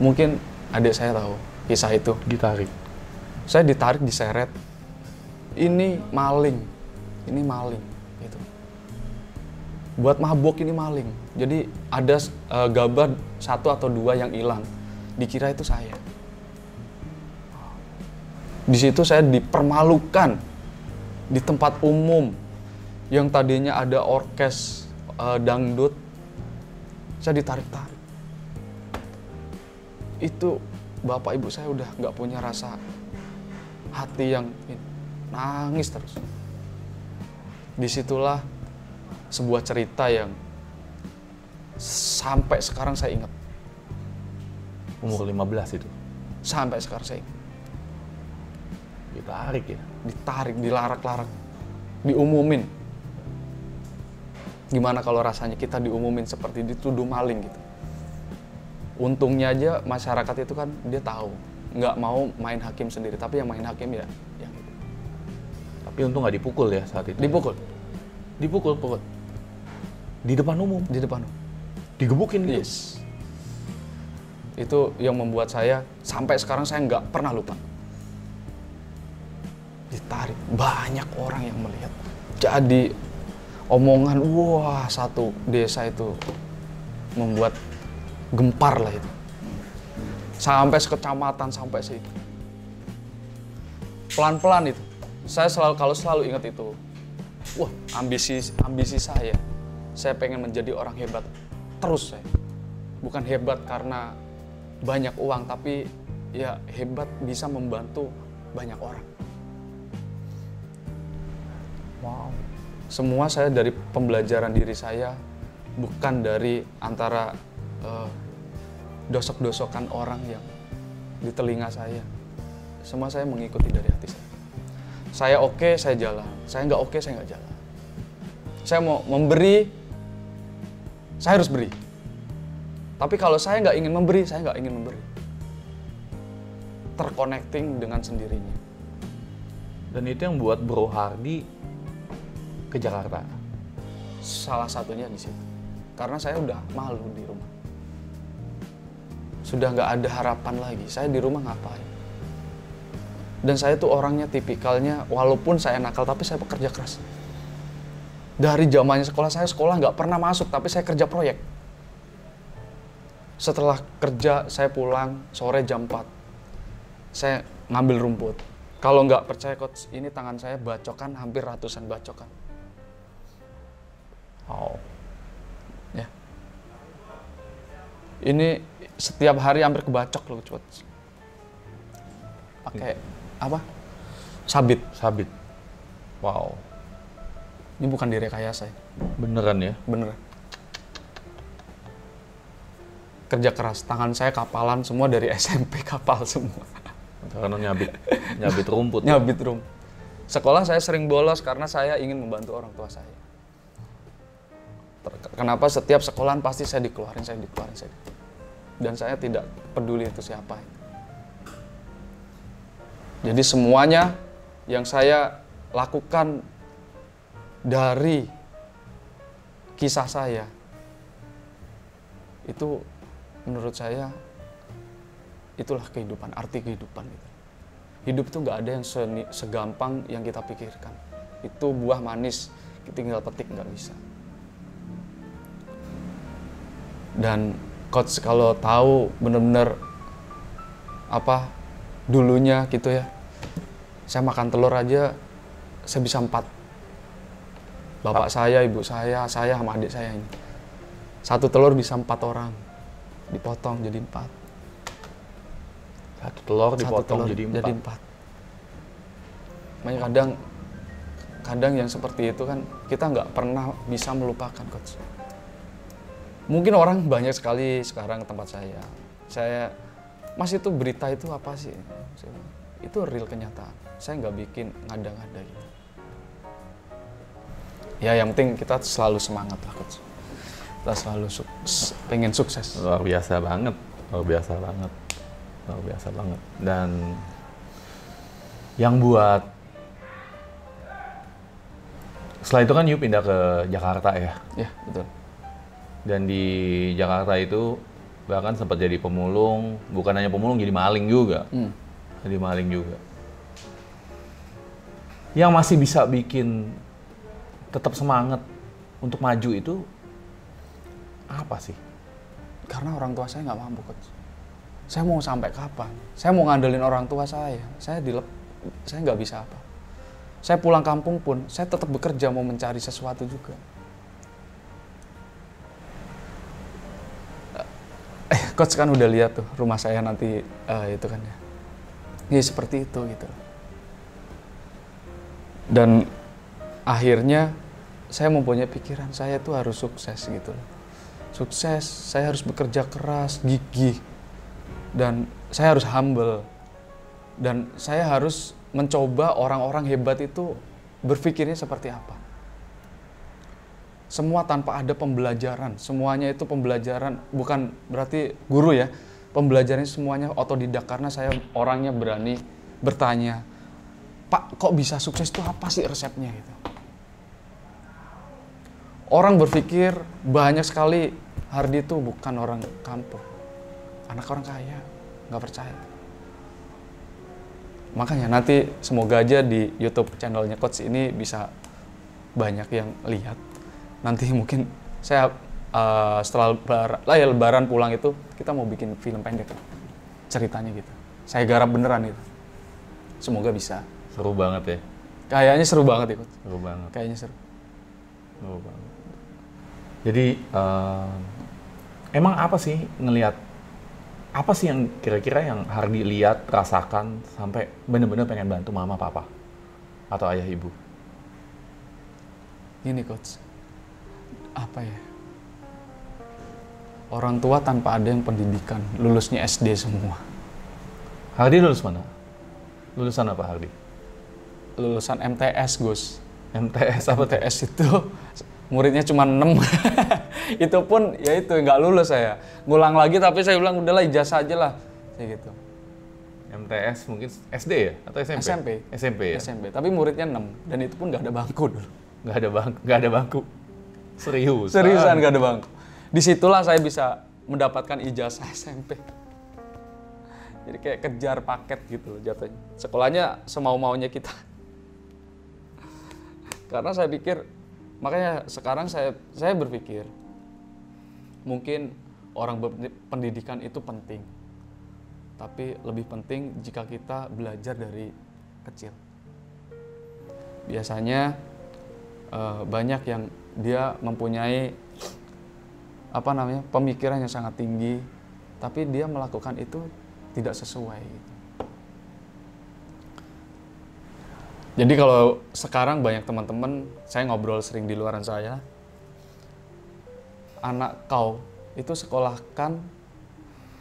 Mungkin adik saya tahu, kisah itu. Ditarik. Saya ditarik, diseret. Ini maling gitu. Buat mabok ini maling. Jadi ada gabah 1 atau 2 yang hilang. Dikira itu saya. Di situ saya dipermalukan di tempat umum yang tadinya ada orkes dangdut. Saya ditarik-tarik. Itu bapak ibu saya udah nggak punya rasa hati yang nangis terus. Disitulah sebuah cerita yang sampai sekarang saya ingat. Umur 15 itu. Sampai sekarang saya ingat. Ditarik ya. Ditarik, dilarak-larak, diumumin. Gimana kalau rasanya kita diumumin seperti dituduh maling gitu. Untungnya aja masyarakat itu kan dia tahu, nggak mau main hakim sendiri, tapi yang main hakim ya yang itu. Tapi untung nggak dipukul ya saat itu. Dipukul. Di depan umum. Di depan. Digebukin gitu. Yes. Itu yang membuat saya sampai sekarang saya nggak pernah lupa. Ditarik, banyak orang yang melihat. Jadi omongan, wah, satu desa itu membuat gempar lah itu. Sampai sekecamatan, sampai situ. Pelan-pelan itu. Saya selalu ingat itu. Wah, ambisi saya. Saya pengen menjadi orang hebat. Terus saya. Bukan hebat karena banyak uang, tapi ya hebat bisa membantu banyak orang. Wow. Semua saya dari pembelajaran diri saya, bukan dari antara dosok-dosokan orang yang di telinga saya. Semua saya mengikuti dari hati saya. Saya oke, saya jalan. Saya nggak oke, saya nggak jalan. Saya mau memberi, saya harus beri. Tapi kalau saya nggak ingin memberi, saya nggak ingin memberi. Terconnecting dengan sendirinya. Dan itu yang buat Bro Hardy ke Jakarta. Salah satunya di situ. Karena saya udah malu di rumah. Sudah nggak ada harapan lagi. Saya di rumah ngapain? Dan saya tuh orangnya tipikalnya, walaupun saya nakal, tapi saya bekerja keras. Dari zamannya saya sekolah nggak pernah masuk, tapi saya kerja proyek. Setelah kerja, saya pulang sore jam 4. Saya ngambil rumput. Kalau nggak percaya, coach, ini tangan saya bacokan, hampir ratusan bacokan. Oh. Ya. Ini setiap hari hampir kebacok loh, coach. Pakai apa? Sabit. Wow. Ini bukan direkayasa ya. Beneran ya? Bener. Kerja keras, tangan saya kapalan semua dari SMP, kapal semua. Karena nyabit rumput. Nyabit rumput. Sekolah saya sering bolos karena saya ingin membantu orang tua saya. Kenapa setiap sekolahan pasti saya dikeluarin. Dan saya tidak peduli itu siapa. Jadi semuanya yang saya lakukan dari kisah saya, itu menurut saya itulah kehidupan, arti kehidupan. Hidup itu nggak ada yang segampang yang kita pikirkan. Itu buah manis, kita tinggal petik nggak bisa. Dan coach kalau tahu bener-bener apa dulunya gitu ya, saya makan telur aja saya bisa 4. Bapak saya, ibu saya sama adik saya ini. 1 telur bisa 4 orang, dipotong jadi 4. 1 telur dipotong jadi 4. Makanya kadang yang seperti itu kan kita nggak pernah bisa melupakan, coach. Mungkin orang banyak sekali sekarang ke tempat saya. Saya, Mas, itu berita itu apa sih? Itu real kenyataan. Saya nggak bikin ngada-ngada gitu. Ya yang penting kita selalu semangat lah, coach. Kita selalu pengen sukses. Luar biasa banget. Dan yang buat setelah itu kan you pindah ke Jakarta ya? Ya, betul. Dan di Jakarta itu Bahkan sempat jadi pemulung, bukan hanya pemulung, jadi maling juga. Jadi maling juga. Yang masih bisa bikin tetap semangat untuk maju itu apa sih? Karena orang tua saya nggak mampu, Coach. Saya mau sampai kapan? Saya mau ngandelin orang tua saya. Saya nggak bisa apa. Saya pulang kampung pun, saya tetap bekerja mau mencari sesuatu juga. Coach kan udah lihat tuh rumah saya nanti itu kan ya. Ya seperti itu gitu. Dan akhirnya saya mempunyai pikiran saya tuh harus sukses gitu loh. Sukses, saya harus bekerja keras, gigih. Dan saya harus humble. Dan saya harus mencoba orang-orang hebat itu berpikirnya seperti apa. Semua tanpa ada pembelajaran, semuanya itu pembelajaran, bukan berarti guru ya, pembelajarannya semuanya otodidak karena saya orangnya berani bertanya, Pak kok bisa sukses itu apa sih resepnya gitu. Orang berpikir banyak sekali Hardi itu bukan orang kampung, anak orang kaya, nggak percaya. Makanya nanti semoga aja di YouTube channelnya Coach ini bisa banyak yang lihat. Nanti mungkin saya setelah lebaran pulang itu kita mau bikin film pendek ceritanya gitu. Saya garap beneran itu. Semoga bisa. Seru banget ya. Kayaknya seru banget ya, Coach. Seru banget. Kayaknya seru. Seru banget. Jadi emang apa sih ngelihat apa sih yang kira-kira yang Hardi lihat, rasakan sampai bener-bener pengen bantu mama, papa atau ayah ibu? Gini, Coach. Apa ya? Orang tua tanpa ada yang pendidikan, lulusnya SD semua. Hardi lulus mana? Lulusan apa Hardi? Lulusan MTS, Gus. MTS apa? MTS itu muridnya cuma 6. Itu pun ya itu nggak lulus saya. Ngulang lagi tapi saya bilang udahlah ijazah aja lah. Kayak gitu. MTS mungkin SD ya atau SMP? SMP. SMP ya. SMP. Tapi muridnya 6 dan itu pun nggak ada bangku dulu. Nggak ada bangku. Serius. Seriusan nggak ada bangku. Disitulah saya bisa mendapatkan ijazah SMP. Jadi kayak kejar paket gitu loh jatuhnya. Sekolahnya semau-maunya kita. Karena saya pikir, makanya sekarang saya berpikir, mungkin orang berpendidikan itu penting. Tapi lebih penting jika kita belajar dari kecil. Biasanya banyak yang dia mempunyai pemikiran yang sangat tinggi, tapi dia melakukan itu tidak sesuai. Jadi kalau sekarang banyak teman-teman, saya ngobrol sering di luaran saya, anak kau itu sekolahkan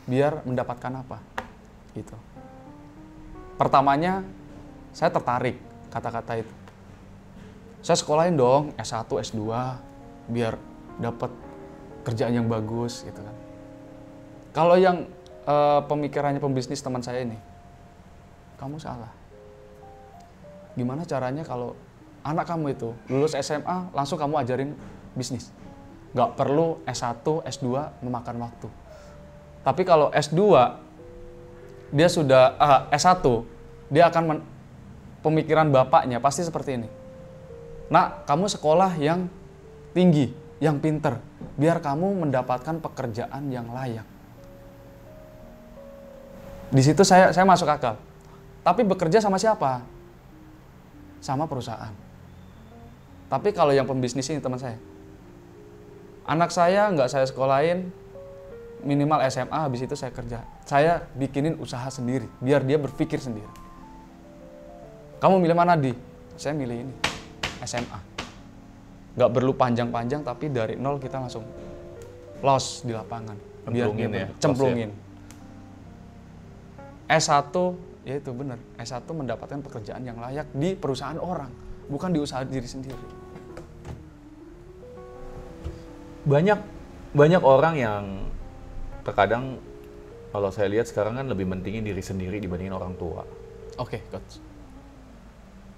biar mendapatkan apa? Gitu. Pertamanya saya tertarik kata-kata itu. Saya sekolahin dong S1, S2 biar dapat kerjaan yang bagus gitu kan. Kalau yang pemikirannya pembisnis teman saya ini, kamu salah. Gimana caranya kalau anak kamu itu lulus SMA langsung kamu ajarin bisnis? Nggak perlu S1, S2 memakan waktu. Tapi kalau S2 dia sudah S1 dia akan pemikiran bapaknya pasti seperti ini. Nak, kamu sekolah yang tinggi, yang pinter, biar kamu mendapatkan pekerjaan yang layak. Di situ saya masuk akal. Tapi bekerja sama siapa? Sama perusahaan. Tapi kalau yang pembisnis ini teman saya, anak saya nggak saya sekolahin, minimal SMA, habis itu saya kerja. Saya bikinin usaha sendiri, biar dia berpikir sendiri. Kamu milih mana, Di? Saya milih ini, SMA. Nggak perlu panjang-panjang, tapi dari nol kita langsung los di lapangan. Biar Cemplungin dia ya, cemplungin. S1, ya itu benar. S1 mendapatkan pekerjaan yang layak di perusahaan orang, bukan di usaha diri sendiri. Banyak orang yang terkadang kalau saya lihat sekarang kan lebih mentingin diri sendiri dibandingin orang tua. Oke, Coach.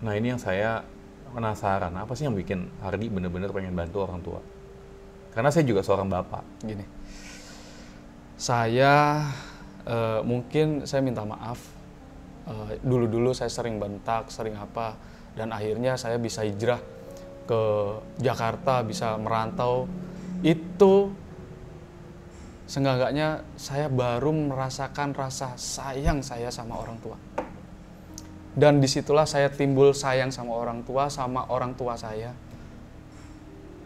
Nah ini yang saya penasaran, apa sih yang bikin Hardi bener-bener pengen bantu orang tua? Karena saya juga seorang bapak. Gini, Saya mungkin saya minta maaf. Dulu-dulu saya sering bentak, sering apa, dan akhirnya saya bisa hijrah ke Jakarta, bisa merantau. Itu seenggak-enggaknya saya baru merasakan rasa sayang saya sama orang tua. Dan disitulah saya timbul sayang sama orang tua saya.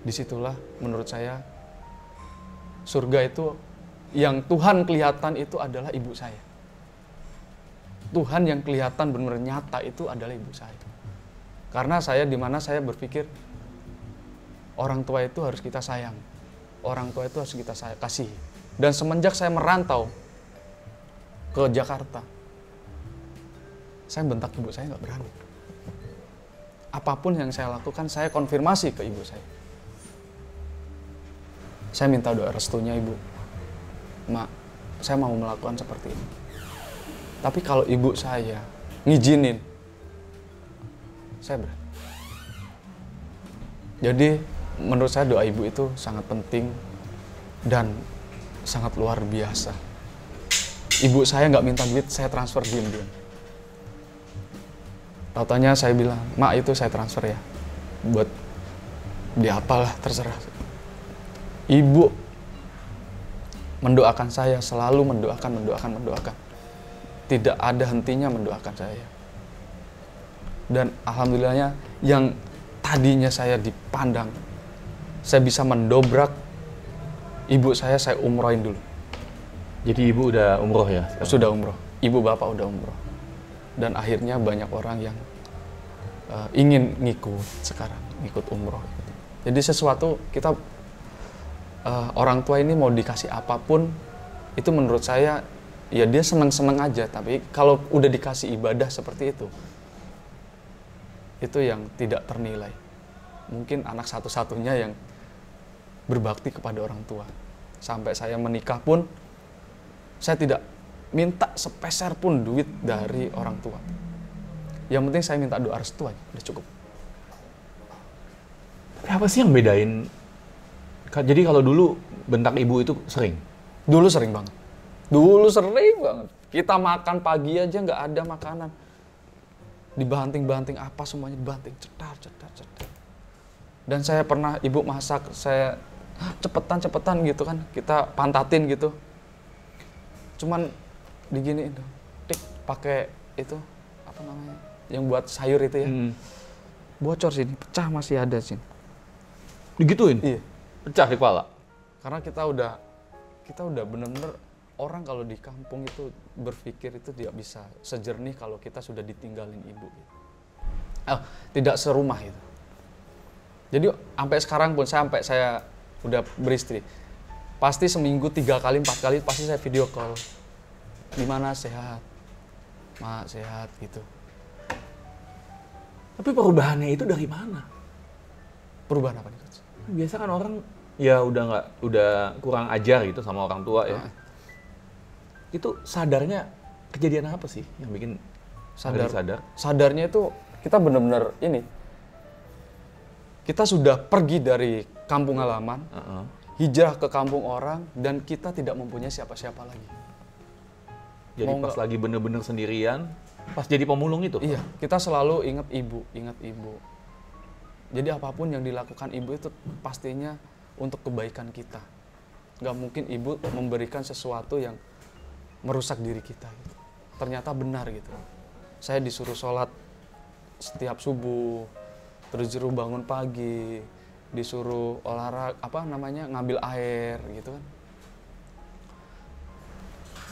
Disitulah menurut saya surga itu yang Tuhan kelihatan itu adalah ibu saya. Tuhan yang kelihatan benar-benar nyata itu adalah ibu saya. Karena saya dimana saya berpikir orang tua itu harus kita sayang. Orang tua itu harus kita kasih. Dan semenjak saya merantau ke Jakarta, saya bentak ibu saya nggak berani. Apapun yang saya lakukan, saya konfirmasi ke ibu saya. Saya minta doa restunya ibu. Mak, saya mau melakukan seperti ini. Tapi kalau ibu saya ngizinin, saya berani. Jadi menurut saya doa ibu itu sangat penting dan sangat luar biasa. Ibu saya nggak minta duit, saya transfer diam-diam. Tahu-taunya saya bilang, mak itu saya transfer ya, buat di apalah terserah. Ibu mendoakan saya, selalu mendoakan. Tidak ada hentinya mendoakan saya. Dan alhamdulillahnya yang tadinya saya dipandang, saya bisa mendobrak ibu saya umrohin dulu. Jadi ibu udah umroh ya? Sekarang? Sudah umroh, ibu bapak udah umroh. Dan akhirnya banyak orang yang ingin ngikut umroh. Jadi sesuatu kita orang tua ini mau dikasih apapun, itu menurut saya ya dia seneng-seneng aja. Tapi kalau udah dikasih ibadah seperti itu yang tidak ternilai. Mungkin anak satu-satunya yang berbakti kepada orang tua. Sampai saya menikah pun, saya tidak minta sepeser pun duit dari orang tua. Yang penting saya minta doa restu aja, udah cukup. Tapi apa sih yang bedain? Jadi kalau dulu bentak ibu itu sering? Dulu sering banget. Kita makan pagi aja nggak ada makanan. Dibanting-banting apa semuanya dibanting, cetar. Dan saya pernah ibu masak, saya cepetan gitu kan, kita pantatin gitu. Cuman diginiin dong, tik pakai itu apa namanya, yang buat sayur itu ya, bocor sini, pecah masih ada sini. Digituin? Iya. Pecah di kepala? Karena kita udah bener-bener orang kalau di kampung itu berpikir itu tidak bisa sejernih kalau kita sudah ditinggalin ibu. Tidak serumah itu. Jadi sampai sekarang pun sampai saya udah beristri, pasti seminggu 3 kali 4 kali pasti saya video call. Gimana, sehat? Mak sehat gitu. Tapi perubahannya itu dari mana? Perubahan apa nih, Coach? Biasa kan orang ya udah kurang ajar gitu sama orang tua ya. Itu sadarnya kejadian apa sih yang bikin sadar? Sadarnya itu kita benar-benar ini. Kita sudah pergi dari kampung halaman, hijrah ke kampung orang, dan kita tidak mempunyai siapa-siapa lagi. Jadi pas lagi bener-bener sendirian, pas jadi pemulung itu? Iya, kita selalu ingat ibu. Jadi apapun yang dilakukan ibu itu pastinya untuk kebaikan kita. Gak mungkin ibu memberikan sesuatu yang merusak diri kita gitu. Ternyata benar gitu. Saya disuruh sholat setiap subuh, terus disuruh bangun pagi, disuruh olahraga, ngambil air gitu kan.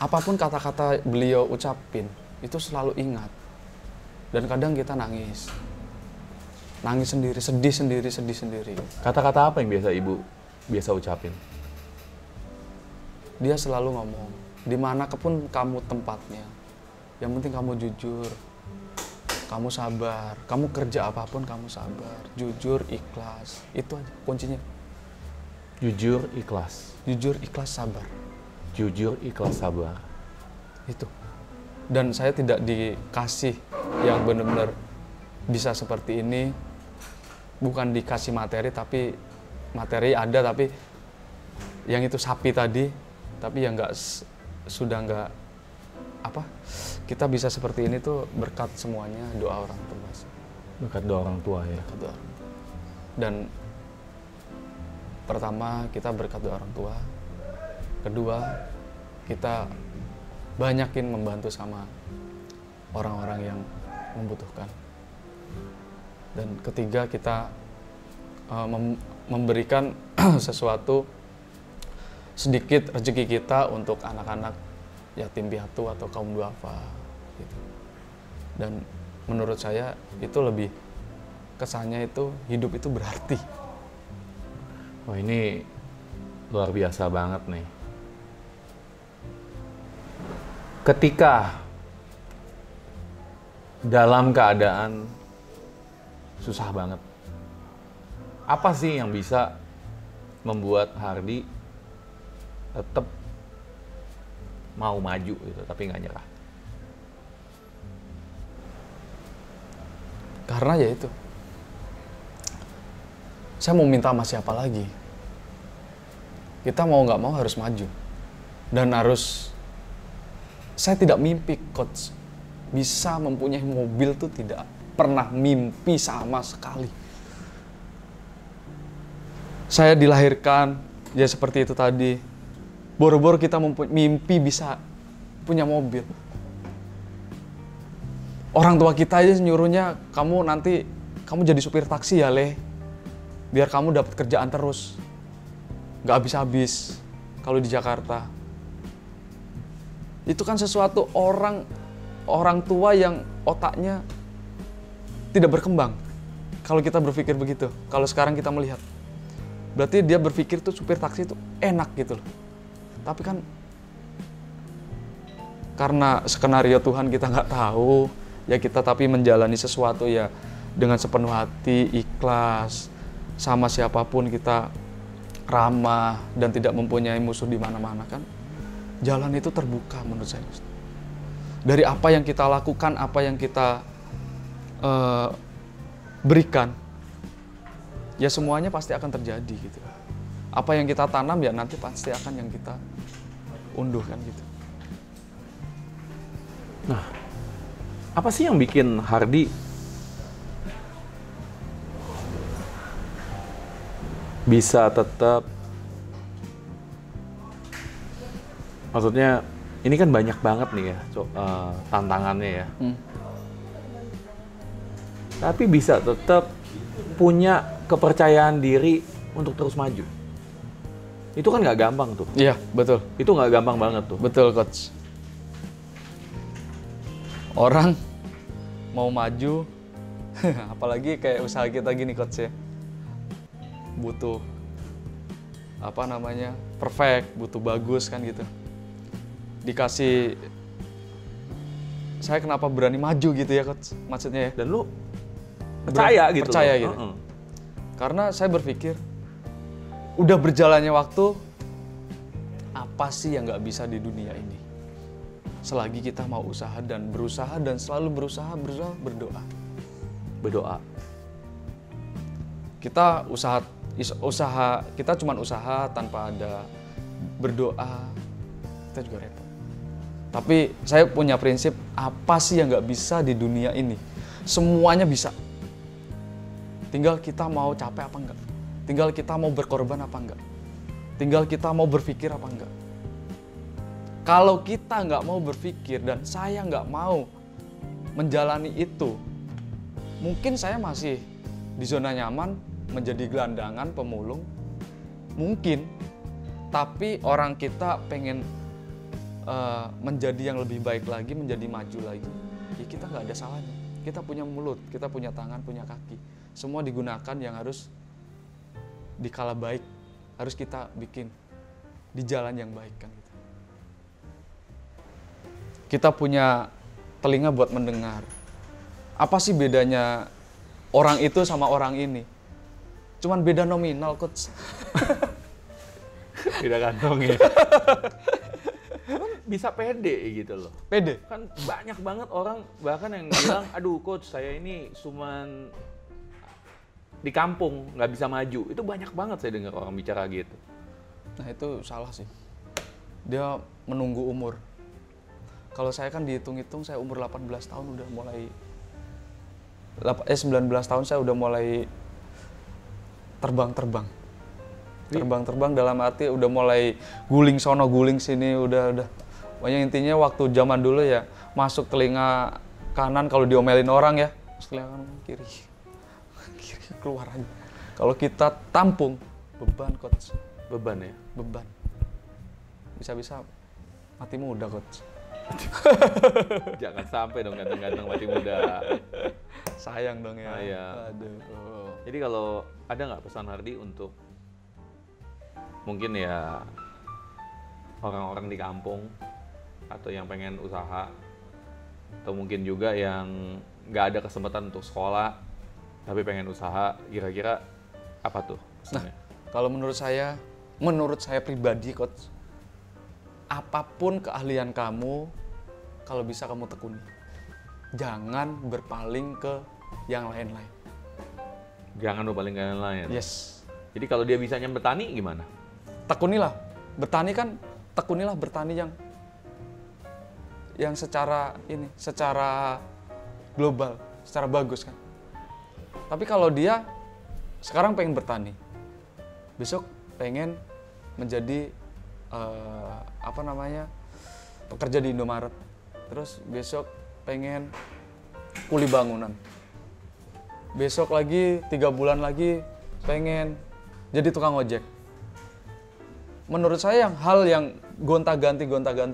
Apapun kata-kata beliau ucapin, itu selalu ingat. Dan kadang kita nangis sendiri, sedih sendiri. Kata-kata apa yang biasa ibu ucapin? Dia selalu ngomong, dimanapun kamu tempatnya, yang penting kamu jujur, kamu sabar, kamu kerja apapun kamu sabar, jujur, ikhlas, itu aja kuncinya. Jujur, ikhlas. Jujur, ikhlas, sabar. Jujur, ikhlas, sabar. Itu. Dan saya tidak dikasih yang benar-benar bisa seperti ini, bukan dikasih materi, tapi materi ada, tapi yang itu sapi tadi, Tapi ya sudah nggak apa, kita bisa seperti ini tuh berkat semuanya doa orang tua. Berkat doa orang tua ya. Berkat doa orang tua. Dan pertama kita berkat doa orang tua, kedua kita banyakin membantu sama orang-orang yang membutuhkan, dan ketiga kita memberikan sesuatu sedikit rezeki kita untuk anak-anak yatim piatu atau kaum duafa gitu. Dan menurut saya itu lebih kesannya itu hidup itu berarti. Wah, ini luar biasa banget nih. Ketika dalam keadaan susah banget, apa sih yang bisa membuat Hardy tetap mau maju gitu, tapi nggak nyerah? Karena ya itu, saya mau minta sama siapa lagi? Kita mau nggak mau harus maju. Dan harus, saya tidak mimpi coach bisa mempunyai mobil tuh, tidak pernah mimpi sama sekali. Saya dilahirkan, ya seperti itu tadi. Boro-boro kita mimpi bisa punya mobil. Orang tua kita aja nyuruhnya, kamu nanti kamu jadi supir taksi ya Le, biar kamu dapat kerjaan terus, nggak habis-habis kalau di Jakarta. Itu kan sesuatu orang tua yang otaknya tidak berkembang. Kalau kita berpikir begitu, kalau sekarang kita melihat, berarti dia berpikir tuh supir taksi itu enak gitu loh. Tapi kan karena skenario Tuhan kita nggak tahu, ya kita tapi menjalani sesuatu ya dengan sepenuh hati, ikhlas, sama siapapun kita ramah dan tidak mempunyai musuh di mana-mana kan. Jalan itu terbuka menurut saya. Dari apa yang kita lakukan, apa yang kita berikan, ya semuanya pasti akan terjadi gitu. Apa yang kita tanam ya nanti pasti akan yang kita unduh kan gitu. Nah, apa sih yang bikin Hardy bisa tetap, maksudnya ini kan banyak banget nih ya tantangannya ya, tapi bisa tetap punya kepercayaan diri untuk terus maju? Itu kan nggak gampang tuh. Iya, betul. Itu nggak gampang banget tuh. Betul, Coach. Orang mau maju, apalagi kayak usaha kita gini, Coach ya. Butuh, perfect, butuh bagus kan gitu. Dikasih, saya kenapa berani maju gitu ya, Coach, maksudnya ya. Dan lu percaya gitu. Percaya gitu. Karena saya berpikir, udah berjalannya waktu, apa sih yang nggak bisa di dunia ini? Selagi kita mau usaha dan berusaha dan selalu berusaha berdoa. Berdoa. Kita usaha kita cuma usaha tanpa ada berdoa, kita juga repot. Tapi saya punya prinsip, apa sih yang nggak bisa di dunia ini? Semuanya bisa. Tinggal kita mau capek apa enggak. Tinggal kita mau berkorban apa enggak. Tinggal kita mau berpikir apa enggak. Kalau kita nggak mau berpikir dan saya nggak mau menjalani itu, mungkin saya masih di zona nyaman, menjadi gelandangan, pemulung. Mungkin, tapi orang kita pengen menjadi yang lebih baik lagi, menjadi maju lagi. Ya kita nggak ada salahnya. Kita punya mulut, kita punya tangan, punya kaki. Semua digunakan yang harus dikala baik, harus kita bikin di jalan yang baik kan gitu. Kita punya telinga buat mendengar. Apa sih bedanya orang itu sama orang ini? Cuman beda nominal, Coach. Beda kantong ya. Bisa pede gitu loh. Pede? Kan banyak banget orang bahkan yang bilang, aduh Coach saya ini cuman di kampung, nggak bisa maju. Itu banyak banget saya dengar orang bicara gitu. Nah itu salah sih. dia menunggu umur. Kalau saya kan dihitung-hitung saya umur 18 tahun udah mulai 19 tahun saya udah mulai terbang-terbang. Terbang-terbang dalam arti udah mulai guling sono guling sini udah. Pokoknya intinya waktu zaman dulu ya masuk telinga kanan kalau diomelin orang ya, telinga kanan kiri keluar aja. Kalau kita tampung beban coach. Beban ya? Beban. Bisa-bisa mati muda coach. Jangan sampai dong ganteng-ganteng mati muda. Sayang dong ya. Sayang. Aduh. Jadi kalau ada nggak pesan Hardy untuk mungkin ya orang-orang di kampung atau yang pengen usaha atau mungkin juga yang nggak ada kesempatan untuk sekolah tapi pengen usaha, kira-kira apa tuh pesannya? Kalau menurut saya pribadi coach, apapun keahlian kamu, kalau bisa kamu tekuni. Jangan berpaling ke yang lain-lain. Jangan berpaling ke yang lain. Yes. Jadi kalau dia bisanya bertani gimana? Tekunilah. Bertani kan tekunilah bertani yang secara global, secara bagus kan. Tapi kalau dia sekarang pengen bertani, besok pengen menjadi pekerja di Indomaret, terus besok pengen kuli bangunan, besok lagi 3 bulan lagi pengen jadi tukang ojek. Menurut saya hal yang gonta-ganti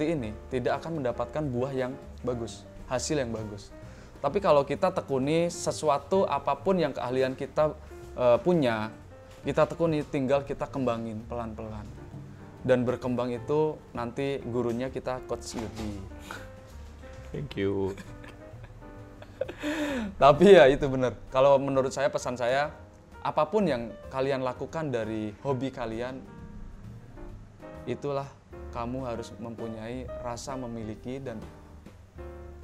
ini tidak akan mendapatkan buah yang bagus, hasil yang bagus. Tapi kalau kita tekuni sesuatu apapun yang keahlian kita punya, kita tekuni, tinggal kita kembangin pelan-pelan. Dan berkembang itu nanti gurunya kita Coach Yudi. Thank you. Tapi ya itu benar. Kalau menurut saya, pesan saya, apapun yang kalian lakukan dari hobi kalian, itulah kamu harus mempunyai rasa memiliki dan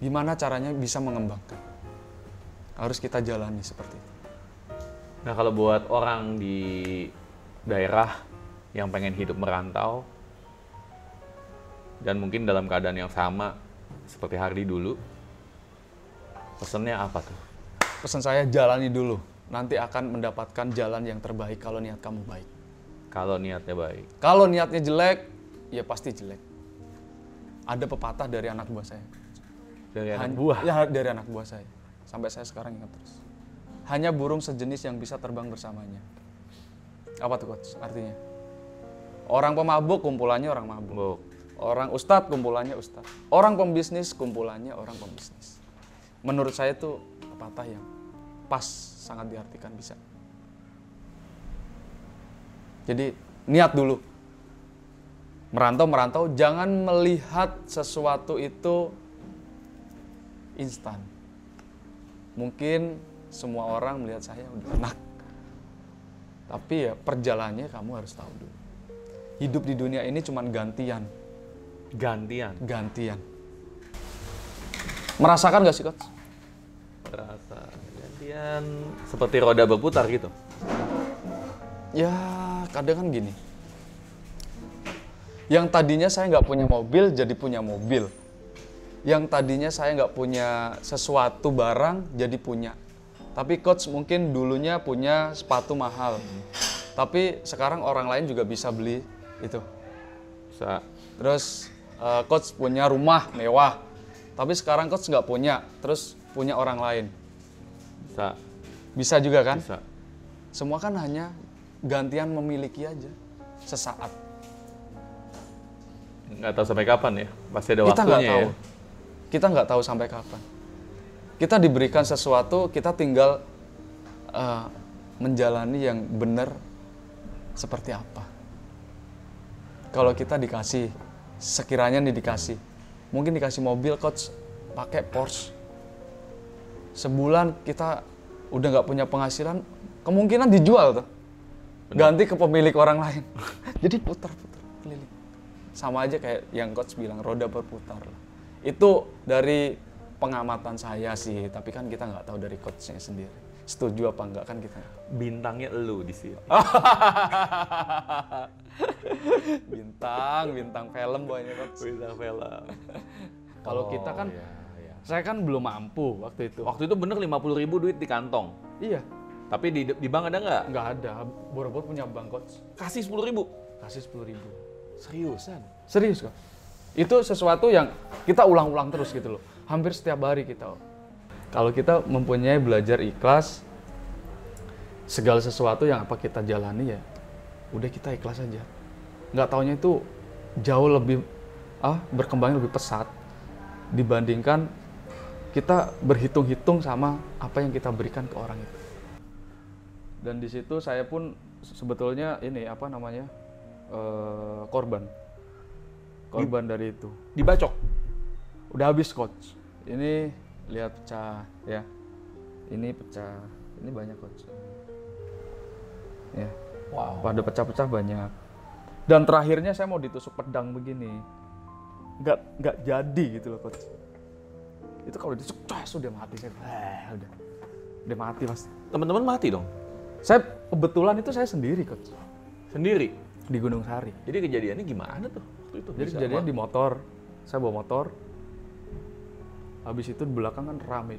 gimana caranya bisa mengembangkan. Harus kita jalani seperti itu. Nah kalau buat orang di daerah yang pengen hidup merantau dan mungkin dalam keadaan yang sama seperti Hardy dulu, pesannya apa tuh? Pesan saya, jalani dulu. Nanti akan mendapatkan jalan yang terbaik kalau niat kamu baik. Kalau niatnya baik. Kalau niatnya jelek, ya pasti jelek. Ada pepatah dari anak buah saya. Dari anak buah? Ya, dari anak buah saya. Sampai saya sekarang ingat terus. Hanya burung sejenis yang bisa terbang bersamanya. Apa tuh coach? Artinya? Orang pemabuk kumpulannya orang mabuk. Orang ustadz kumpulannya ustadz. Orang pembisnis kumpulannya orang pembisnis. Menurut saya itu pepatah yang pas, sangat diartikan bisa. Jadi niat dulu. Merantau, jangan melihat sesuatu itu instan. Mungkin semua orang melihat saya udah enak. Tapi ya perjalanannya kamu harus tahu dulu. Hidup di dunia ini cuma gantian. Gantian. Merasakan gak sih coach? Merasa gantian seperti roda berputar gitu. Ya kadang kan gini. Yang tadinya saya nggak punya mobil jadi punya mobil. Yang tadinya saya nggak punya sesuatu barang jadi punya. Tapi coach mungkin dulunya punya sepatu mahal. Tapi sekarang orang lain juga bisa beli itu. Bisa. Terus coach punya rumah mewah. Tapi sekarang coach nggak punya, terus punya orang lain. Bisa. Bisa juga kan? Bisa. Semua kan hanya gantian memiliki aja sesaat. Nggak tahu sampai kapan ya, pasti ada Kita nggak waktunya tahu. ya. Kita nggak tahu sampai kapan. Kita diberikan sesuatu, kita tinggal menjalani yang benar seperti apa. Kalau kita dikasih, sekiranya nih dikasih, mungkin dikasih mobil coach pakai Porsche. Sebulan kita udah nggak punya penghasilan, kemungkinan dijual tuh. Ganti ke pemilik orang lain. Jadi putar-putar keliling. Sama aja kayak yang coach bilang, roda berputar. Itu dari pengamatan saya sih, tapi kan kita nggak tahu dari coachnya sendiri. setuju apa enggak kan kita. Bintangnya elu di sini. Bintang film banyak coach. Bintang film. Kalau kita kan, iya, iya. saya kan belum mampu waktu itu. Waktu itu bener 50.000 duit di kantong. Iya, Tapi di bank ada nggak? nggak ada. Boro-boro punya bank coach. Kasih 10.000. Kasih 10.000. Seriusan? Serius kok. Itu sesuatu yang kita ulang-ulang terus gitu loh. Hampir setiap hari kita. Kalau kita mempunyai belajar ikhlas, segala sesuatu yang apa kita jalani ya, udah kita ikhlas aja. Nggak taunya itu jauh lebih berkembangnya lebih pesat dibandingkan kita berhitung-hitung sama apa yang kita berikan ke orang itu. Dan di situ saya pun sebetulnya ini korban dari itu. Dibacok? Udah habis coach. Ini lihat pecah ya. Ini pecah. Ini banyak coach. Ya. Wow. Pada pecah-pecah banyak. Dan terakhirnya saya mau ditusuk pedang begini. Nggak jadi gitu loh coach. Itu kalau ditusuk sudah mati saya. Udah mati Mas. Teman-teman mati dong? Saya kebetulan itu saya sendiri coach. Sendiri? Di Gunung Sari. Jadi kejadiannya gimana tuh waktu itu? Jadi kejadiannya di motor. Saya bawa motor. Habis itu di belakang kan rame.